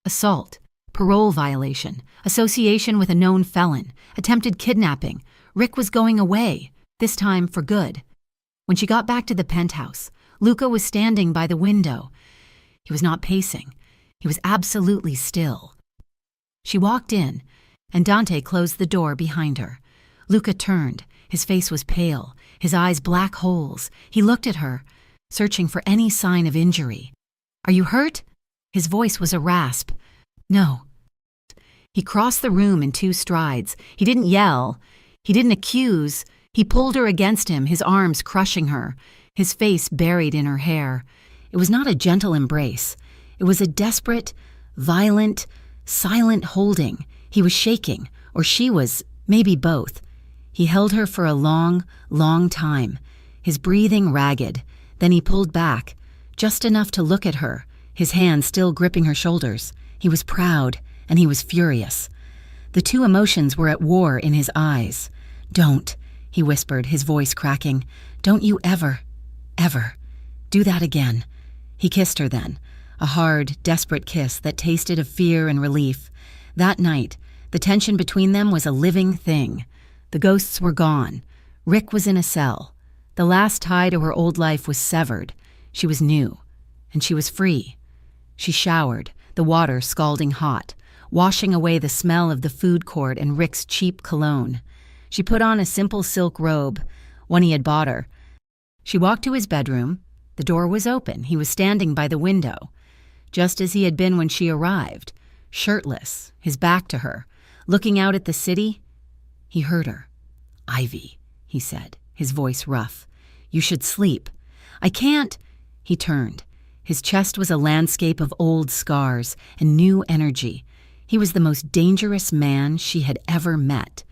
Assault. Parole violation, association with a known felon, attempted kidnapping. Rick was going away, this time for good. When she got back to the penthouse, Luca was standing by the window. He was not pacing. He was absolutely still. She walked in, and Dante closed the door behind her. Luca turned. His face was pale, his eyes black holes. He looked at her, searching for any sign of injury. Are you hurt? His voice was a rasp. No. He crossed the room in 2 strides. He didn't yell. He didn't accuse. He pulled her against him, his arms crushing her, his face buried in her hair. It was not a gentle embrace. It was a desperate, violent, silent holding. He was shaking, or she was, maybe both. He held her for a long, long time, his breathing ragged. Then he pulled back, just enough to look at her, his hand still gripping her shoulders. He was proud, and he was furious. The 2 emotions were at war in his eyes. "Don't," he whispered, his voice cracking. "Don't you ever do that again." He kissed her then, a hard, desperate kiss that tasted of fear and relief. That night, the tension between them was a living thing. The ghosts were gone. Rick was in a cell. The last tie to her old life was severed. She was new, and she was free. She showered, the water scalding hot, washing away the smell of the food court and Rick's cheap cologne. She put on a simple silk robe, one he had bought her. She walked to his bedroom. The door was open. He was standing by the window, just as he had been when she arrived, shirtless, his back to her, looking out at the city. He heard her. "Ivy," he said, his voice rough. "You should sleep." "I can't." He turned. His chest was a landscape of old scars and new energy. He was the most dangerous man she had ever met,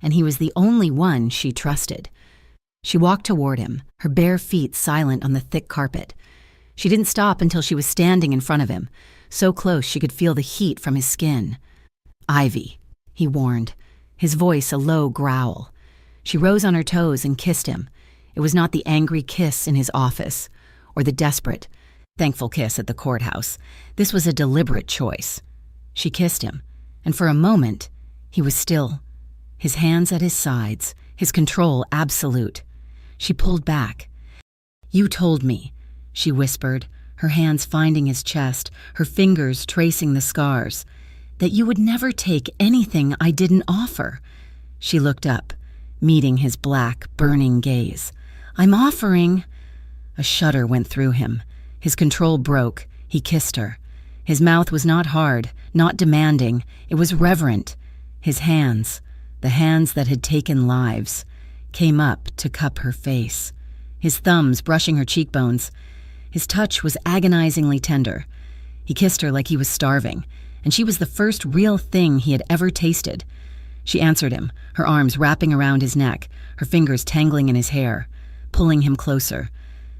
and he was the only one she trusted. She walked toward him, her bare feet silent on the thick carpet. She didn't stop until she was standing in front of him, so close she could feel the heat from his skin. "Ivy," he warned, his voice a low growl. She rose on her toes and kissed him. It was not the angry kiss in his office, or the desperate, thankful kiss at the courthouse. This was a deliberate choice. She kissed him, and for a moment, he was still, his hands at his sides, his control absolute. She pulled back. "You told me," she whispered, her hands finding his chest, her fingers tracing the scars, "that you would never take anything I didn't offer." She looked up, meeting his black, burning gaze. "I'm offering." A shudder went through him. His control broke. He kissed her. His mouth was not hard, not demanding. It was reverent. His hands, the hands that had taken lives, came up to cup her face, his thumbs brushing her cheekbones. His touch was agonizingly tender. He kissed her like he was starving, and she was the first real thing he had ever tasted. She answered him, her arms wrapping around his neck, her fingers tangling in his hair, pulling him closer.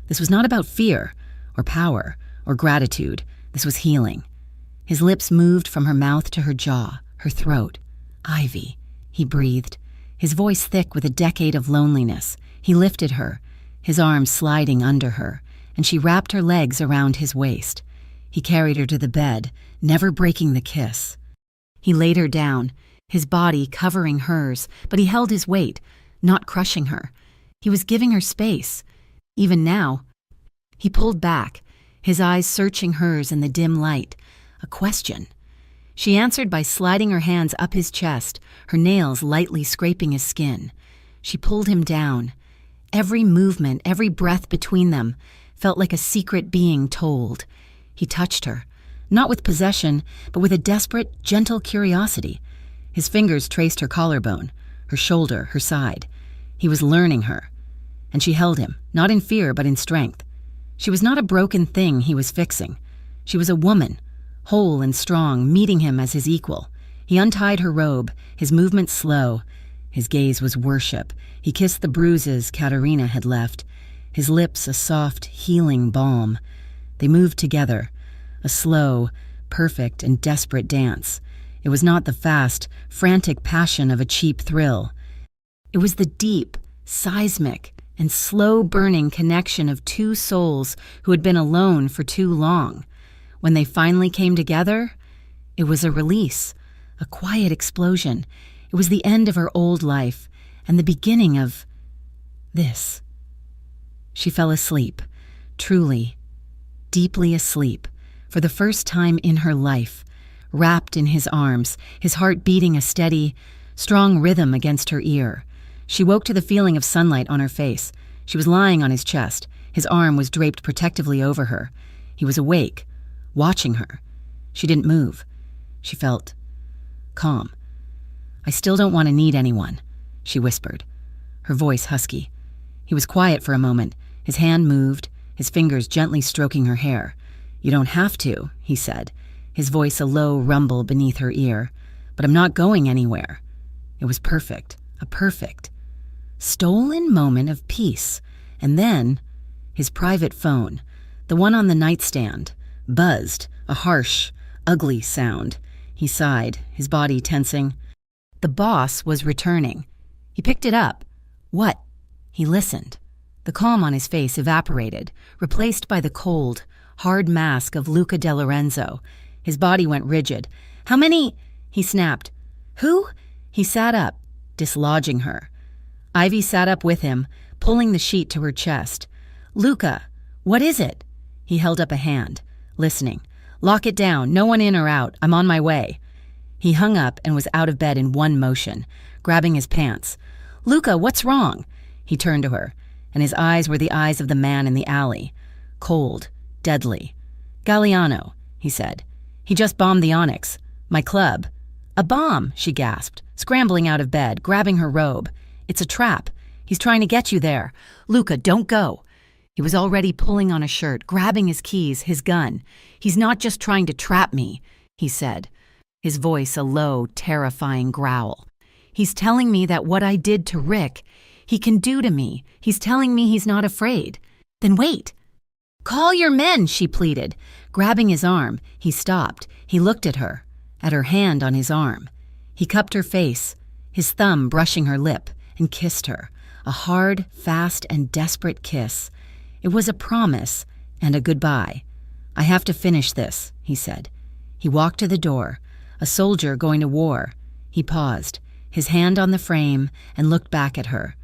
This was not about fear, or power, or gratitude. This was healing. His lips moved from her mouth to her jaw, her throat. "Ivy," he breathed, his voice thick with a decade of loneliness. He lifted her, his arms sliding under her, and she wrapped her legs around his waist. He carried her to the bed, never breaking the kiss. He laid her down, his body covering hers, but he held his weight, not crushing her. He was giving her space. Even now, he pulled back, his eyes searching hers in the dim light. A question. She answered by sliding her hands up his chest, her nails lightly scraping his skin. She pulled him down. Every movement, every breath between them felt like a secret being told. He touched her, not with possession, but with a desperate, gentle curiosity. His fingers traced her collarbone, her shoulder, her side. He was learning her. And she held him, not in fear, but in strength. She was not a broken thing he was fixing. She was a woman, whole and strong, meeting him as his equal. He untied her robe, his movement slow. His gaze was worship. He kissed the bruises Katerina had left, his lips a soft, healing balm. They moved together, a slow, perfect, and desperate dance. It was not the fast, frantic passion of a cheap thrill. It was the deep, seismic, and slow-burning connection of 2 souls who had been alone for too long. When they finally came together, it was a release, a quiet explosion. It was the end of her old life and the beginning of this. She fell asleep, truly, deeply asleep, for the first time in her life, wrapped in his arms, his heart beating a steady, strong rhythm against her ear. She woke to the feeling of sunlight on her face. She was lying on his chest. His arm was draped protectively over her. He was awake, watching her. She didn't move. She felt calm. "I still don't want to need anyone," she whispered, her voice husky. He was quiet for a moment. His hand moved, his fingers gently stroking her hair. "You don't have to," he said, his voice a low rumble beneath her ear. "But I'm not going anywhere." It was perfect, a perfect, stolen moment of peace. And then his private phone, the one on the nightstand, buzzed, a harsh, ugly sound. He sighed, his body tensing. The boss was returning. He picked it up. What? He listened. The calm on his face evaporated, replaced by the cold, hard mask of Luca De Lorenzo. His body went rigid. "How many?" he snapped. "Who?" He sat up, dislodging her. Ivy sat up with him, pulling the sheet to her chest. "Luca, what is it?" He held up a hand, listening. "Lock it down, no one in or out. I'm on my way." He hung up and was out of bed in one motion, grabbing his pants. "Luca, what's wrong?" He turned to her, and his eyes were the eyes of the man in the alley. Cold, deadly. "Galliano," he said. "He just bombed the Onyx. My club." "A bomb," she gasped, scrambling out of bed, grabbing her robe. "It's a trap. He's trying to get you there. Luca, don't go." He was already pulling on a shirt, grabbing his keys, his gun. "He's not just trying to trap me," he said, his voice a low, terrifying growl. "He's telling me that what I did to Rick, he can do to me. He's telling me he's not afraid." "Then wait." "Call your men," she pleaded. Grabbing his arm, he stopped. He looked at her hand on his arm. He cupped her face, his thumb brushing her lip, and kissed her. A hard, fast, and desperate kiss. It was a promise and a goodbye. "I have to finish this," he said. He walked to the door, a soldier going to war. He paused, his hand on the frame, and looked back at her.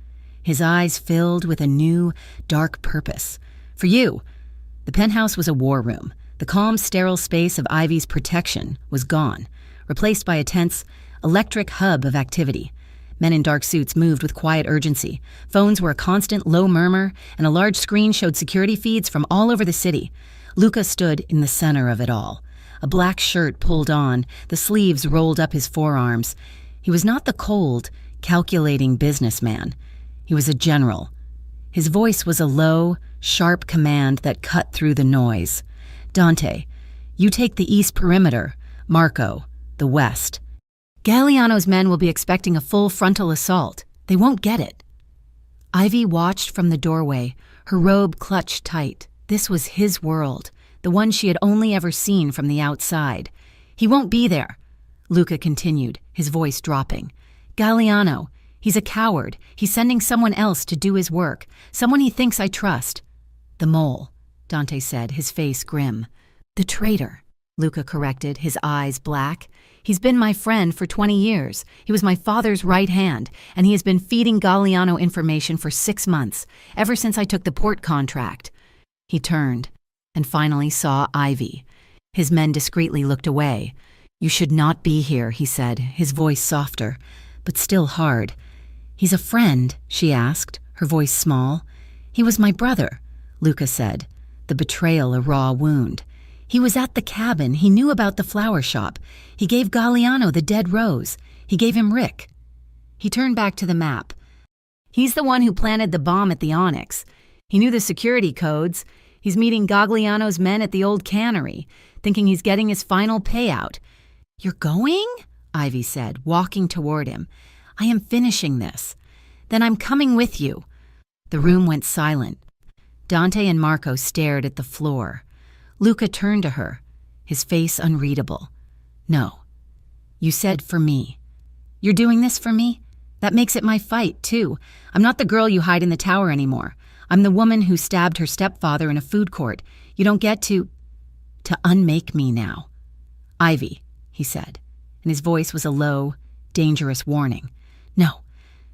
His eyes filled with a new, dark purpose. "For you." The penthouse was a war room. The calm, sterile space of Ivy's protection was gone, replaced by a tense, electric hub of activity. Men in dark suits moved with quiet urgency. Phones were a constant low murmur, and a large screen showed security feeds from all over the city. Luca stood in the center of it all. A black shirt pulled on, the sleeves rolled up his forearms. He was not the cold, calculating businessman. He was a general. His voice was a low, sharp command that cut through the noise. "Dante, you take the east perimeter. Marco, the west. Galliano's men will be expecting a full frontal assault. They won't get it." Ivy watched from the doorway, her robe clutched tight. This was his world, the one she had only ever seen from the outside. "He won't be there," Luca continued, his voice dropping. "Galliano, he's a coward. He's sending someone else to do his work, someone he thinks I trust." "The mole," Dante said, his face grim. "The traitor," Luca corrected, his eyes black. "He's been my friend for 20 years. He was my father's right hand, and he has been feeding Galliano information for 6 months, ever since I took the port contract." He turned, and finally saw Ivy. His men discreetly looked away. "You should not be here," he said, his voice softer, but still hard. "He's a friend?" she asked, her voice small. "He was my brother," Luca said, the betrayal a raw wound. "He was at the cabin. He knew about the flower shop. He gave Galliano the dead rose. He gave him Rick." He turned back to the map. "He's the one who planted the bomb at the Onyx. He knew the security codes. He's meeting Gagliano's men at the old cannery, thinking he's getting his final payout." "You're going?" Ivy said, walking toward him. "I am finishing this. Then I'm coming with you." The room went silent. Dante and Marco stared at the floor. Luca turned to her, his face unreadable. "No. You said for me. You're doing this for me? That makes it my fight, too. I'm not the girl you hide in the tower anymore. I'm the woman who stabbed her stepfather in a food court. You don't get to unmake me now." "Ivy," he said, and his voice was a low, dangerous warning. "No."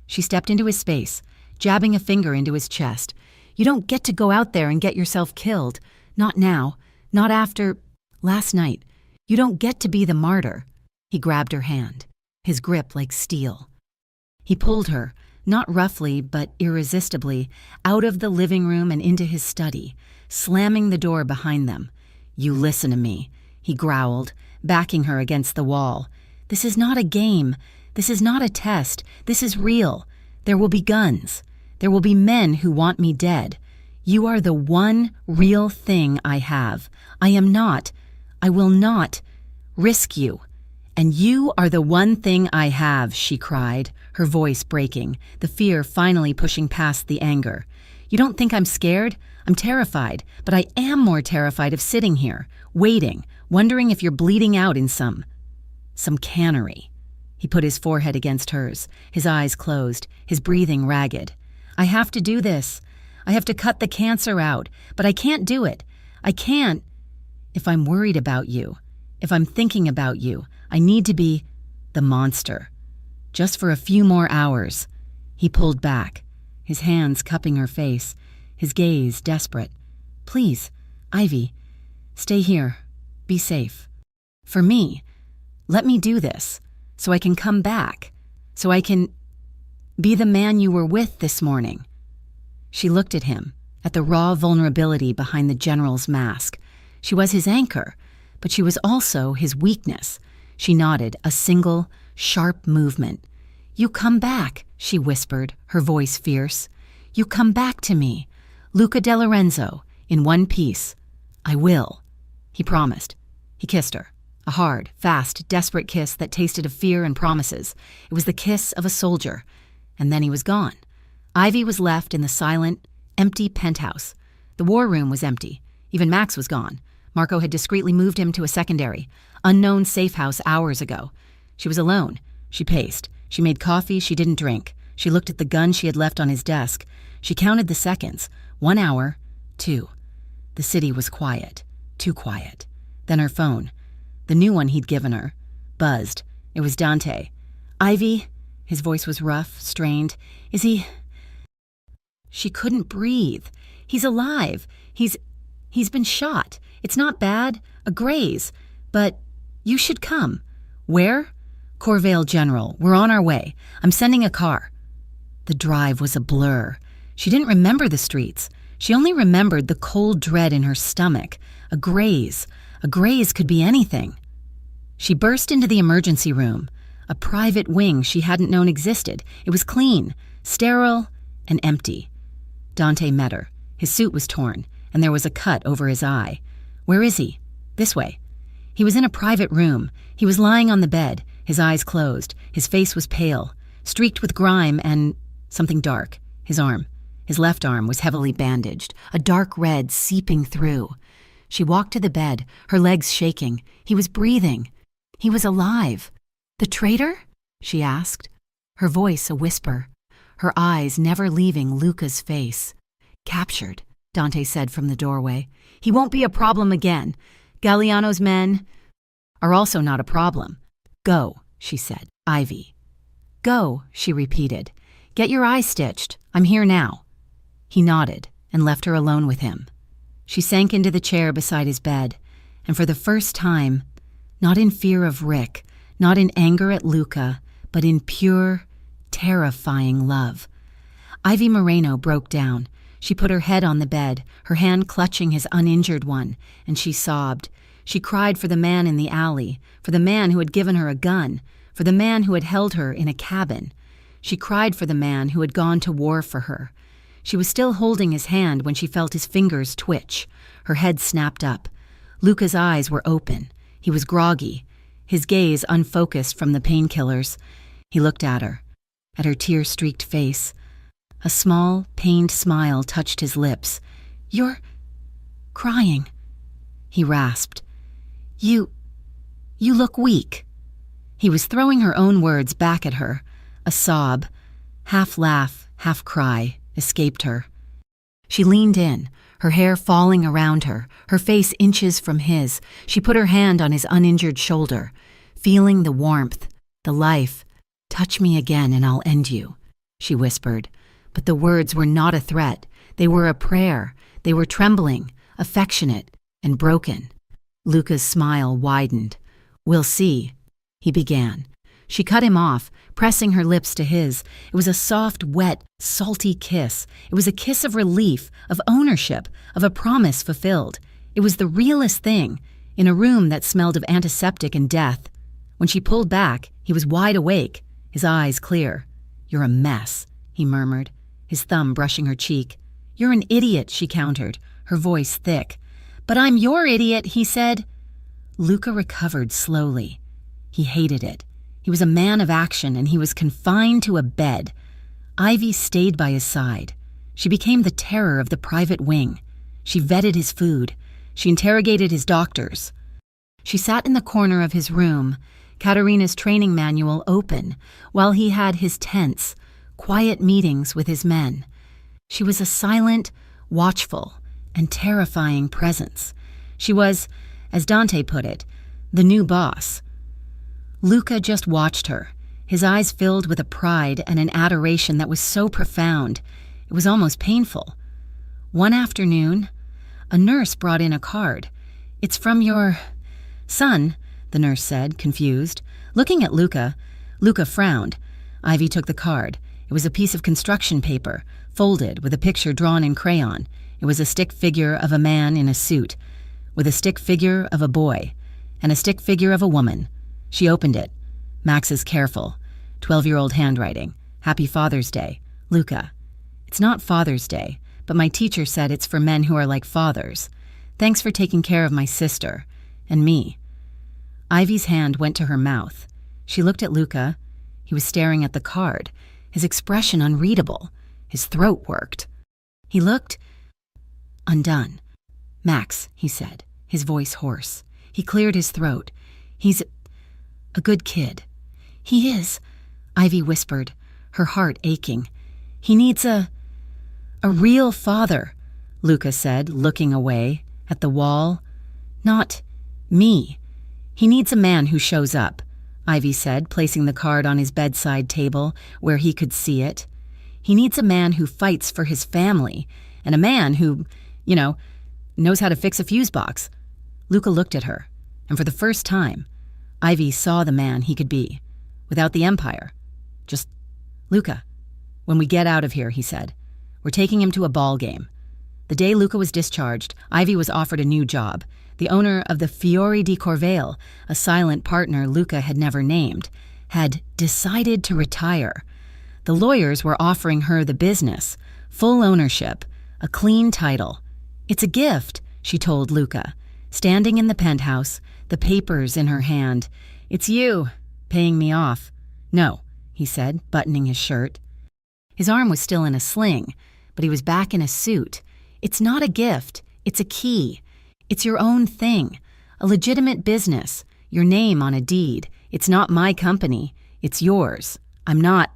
She stepped into his space, jabbing a finger into his chest. "You don't get to go out there and get yourself killed. Not now. Not after last night. You don't get to be the martyr." He grabbed her hand, his grip like steel. He pulled her, not roughly but irresistibly, out of the living room and into his study, slamming the door behind them. "You listen to me," he growled, backing her against the wall. "This is not a game. This is not a test. This is real. There will be guns. There will be men who want me dead. You are the one real thing I have. I will not risk you. And you are the one thing I have," she cried, her voice breaking, the fear finally pushing past the anger. "You don't think I'm scared? I'm terrified, but I am more terrified of sitting here, waiting, wondering if you're bleeding out in some cannery." He put his forehead against hers, his eyes closed, his breathing ragged. "I have to do this. I have to cut the cancer out, but I can't do it. I can't. If I'm worried about you, if I'm thinking about you, I need to be the monster. Just for a few more hours." He pulled back, his hands cupping her face, his gaze desperate. "Please, Ivy, stay here. Be safe. For me, let me do this, so I can come back, so I can be the man you were with this morning." She looked at him, at the raw vulnerability behind the general's mask. She was his anchor, but she was also his weakness. She nodded, a single, sharp movement. "You come back," she whispered, her voice fierce. "You come back to me, Luca De Lorenzo, in one piece. I will." He promised. He kissed her. A hard, fast, desperate kiss that tasted of fear and promises. It was the kiss of a soldier. And then he was gone. Ivy was left in the silent, empty penthouse. The war room was empty. Even Max was gone. Marco had discreetly moved him to a secondary, unknown safe house hours ago. She was alone. She paced. She made coffee she didn't drink. She looked at the gun she had left on his desk. She counted the seconds. 1 hour, 2. The city was quiet. Too quiet. Then her phone, the new one he'd given her, buzzed. It was Dante. "Ivy?" His voice was rough, strained. "Is he—" She couldn't breathe. "He's alive. He's been shot. It's not bad. A graze. But you should come." "Where?" "Corvale General. We're on our way. I'm sending a car." The drive was a blur. She didn't remember the streets. She only remembered the cold dread in her stomach. A graze. A graze could be anything. She burst into the emergency room, a private wing she hadn't known existed. It was clean, sterile, and empty. Dante met her. His suit was torn, and there was a cut over his eye. "Where is he?" "This way." He was in a private room. He was lying on the bed, his eyes closed. His face was pale, streaked with grime and something dark. His arm, his left arm, was heavily bandaged, a dark red seeping through. She walked to the bed, her legs shaking. He was breathing. He was alive. "The traitor?" she asked, her voice a whisper, her eyes never leaving Luca's face. "Captured," Dante said from the doorway. "He won't be a problem again. Galliano's men are also not a problem." "Go," she said. "Ivy." "Go," she repeated. "Get your eye stitched. I'm here now." He nodded and left her alone with him. She sank into the chair beside his bed, and for the first time, not in fear of Rick, not in anger at Luca, but in pure, terrifying love. Ivy Moreno broke down. She put her head on the bed, her hand clutching his uninjured one, and she sobbed. She cried for the man in the alley, for the man who had given her a gun, for the man who had held her in a cabin. She cried for the man who had gone to war for her. She was still holding his hand when she felt his fingers twitch. Her head snapped up. Luca's eyes were open. He was groggy, his gaze unfocused from the painkillers. He looked at her tear-streaked face. A small, pained smile touched his lips. "You're crying," he rasped. You look weak." He was throwing her own words back at her. A sob, half laugh, half cry, escaped her. She leaned in, her hair falling around her, her face inches from his. She put her hand on his uninjured shoulder, feeling the warmth, the life. "Touch me again and I'll end you," she whispered. But the words were not a threat. They were a prayer. They were trembling, affectionate, and broken. Luca's smile widened. "We'll see," he began. She cut him off, pressing her lips to his. It was a soft, wet, salty kiss. It was a kiss of relief, of ownership, of a promise fulfilled. It was the realest thing. in a room that smelled of antiseptic and death. When she pulled back, he was wide awake, his eyes clear. "You're a mess," he murmured, his thumb brushing her cheek. "You're an idiot," she countered, her voice thick. "But I'm your idiot," he said. Luca recovered slowly. He hated it. He was a man of action, and he was confined to a bed. Ivy stayed by his side. She became the terror of the private wing. She vetted his food. She interrogated his doctors. She sat in the corner of his room, Katerina's training manual open, while he had his tense, quiet meetings with his men. She was a silent, watchful, and terrifying presence. She was, as Dante put it, the new boss. Luca just watched her, his eyes filled with a pride and an adoration that was so profound, it was almost painful. One afternoon, a nurse brought in a card. "It's from your son," the nurse said, confused. Looking at Luca, Luca frowned. Ivy took the card. It was a piece of construction paper, folded with a picture drawn in crayon. It was a stick figure of a man in a suit, with a stick figure of a boy, and a stick figure of a woman. She opened it. Max's careful, 12-year-old handwriting. "Happy Father's Day. Luca. It's not Father's Day, but my teacher said it's for men who are like fathers. Thanks for taking care of my sister. And me." Ivy's hand went to her mouth. She looked at Luca. He was staring at the card, his expression unreadable. His throat worked. He looked undone. "Max," he said, his voice hoarse. He cleared his throat. "He's a good kid." "He is," Ivy whispered, her heart aching. "He needs a real father," Luca said, looking away at the wall. "Not me. He needs a man who shows up," Ivy said, placing the card on his bedside table where he could see it. "He needs a man who fights for his family, and a man who, knows how to fix a fuse box." Luca looked at her, and for the first time, Ivy saw the man he could be, without the empire. "Just Luca. When we get out of here," he said. "We're taking him to a ball game." The day Luca was discharged, Ivy was offered a new job. The owner of the Fiori di Corvale, a silent partner Luca had never named, had decided to retire. The lawyers were offering her the business, full ownership, a clean title. "It's a gift," she told Luca, standing in the penthouse, the papers in her hand. "It's you, paying me off." "No," he said, buttoning his shirt. His arm was still in a sling, but he was back in a suit. "It's not a gift, it's a key. It's your own thing, a legitimate business, your name on a deed. It's not my company, it's yours. I'm not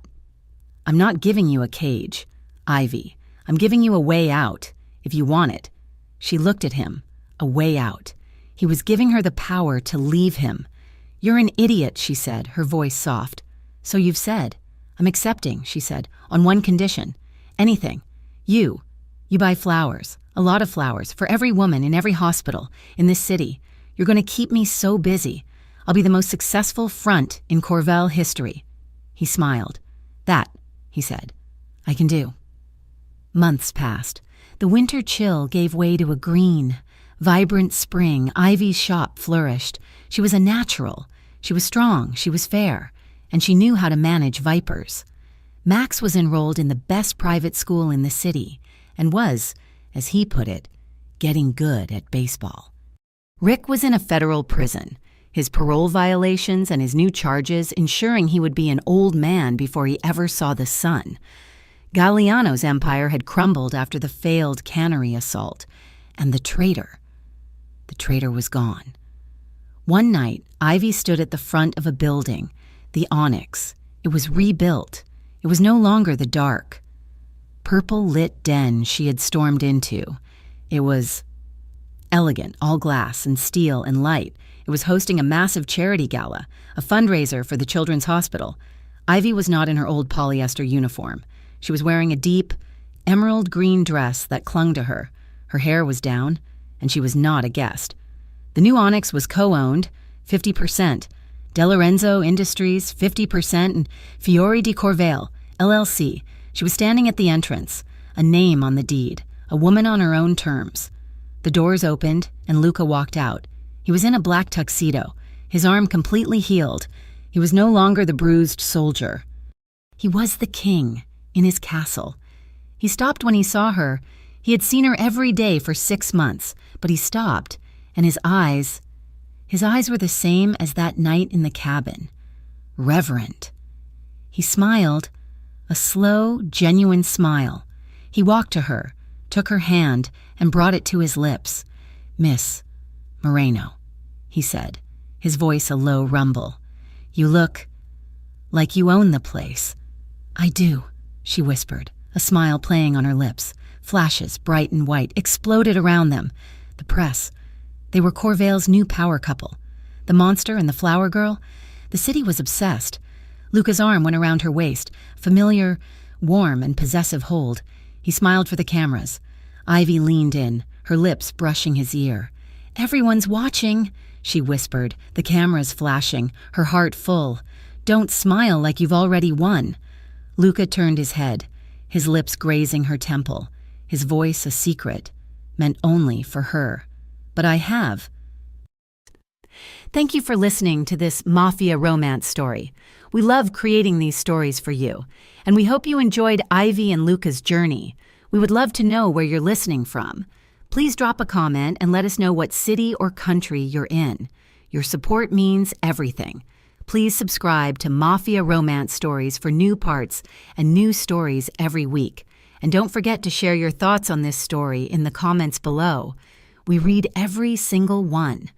giving you a cage, Ivy. I'm giving you a way out, if you want it." She looked at him, a way out. He was giving her the power to leave him. "You're an idiot," she said, her voice soft. "So you've said." "I'm accepting," she said, "on one condition. Anything. You buy flowers, a lot of flowers, for every woman in every hospital in this city. You're going to keep me so busy. I'll be the most successful front in Corvelle history." He smiled. "That," he said, "I can do." Months passed. The winter chill gave way to a green, vibrant spring. Ivy's shop flourished. She was a natural. She was strong. She was fair. And she knew how to manage vipers. Max was enrolled in the best private school in the city and was, as he put it, getting good at baseball. Rick was in a federal prison, his parole violations and his new charges ensuring he would be an old man before he ever saw the sun. Galliano's empire had crumbled after the failed cannery assault, and the traitor was gone. One night, Ivy stood at the front of a building, the Onyx. It was rebuilt. It was no longer the dark, purple-lit den she had stormed into. It was elegant, all glass and steel and light. It was hosting a massive charity gala, a fundraiser for the Children's Hospital. Ivy was not in her old polyester uniform. She was wearing a deep, emerald green dress that clung to her. Her hair was down, and she was not a guest. The new Onyx was co-owned, 50%. De Lorenzo Industries, 50%, and Fiori di Corvale, LLC. She was standing at the entrance, a name on the deed, a woman on her own terms. The doors opened, and Luca walked out. He was in a black tuxedo, his arm completely healed. He was no longer the bruised soldier. He was the king in his castle. He stopped when he saw her. He had seen her every day for 6 months, but he stopped, and his eyes were the same as that night in the cabin. Reverent. He smiled, a slow, genuine smile. He walked to her, took her hand, and brought it to his lips. "Miss Moreno," he said, his voice a low rumble. "You look like you own the place." "I do," she whispered, a smile playing on her lips. Flashes, bright and white, exploded around them. The press. They were Corvale's new power couple. The monster and the flower girl. The city was obsessed. Luca's arm went around her waist, familiar, warm, and possessive hold. He smiled for the cameras. Ivy leaned in, her lips brushing his ear. "Everyone's watching," she whispered, the cameras flashing, her heart full. "Don't smile like you've already won." Luca turned his head, his lips grazing her temple, his voice a secret, meant only for her. "But I have." Thank you for listening to this Mafia romance story. We love creating these stories for you, and we hope you enjoyed Ivy and Luca's journey. We would love to know where you're listening from. Please drop a comment and let us know what city or country you're in. Your support means everything. Please subscribe to Mafia Romance Stories for new parts and new stories every week. And don't forget to share your thoughts on this story in the comments below. We read every single one.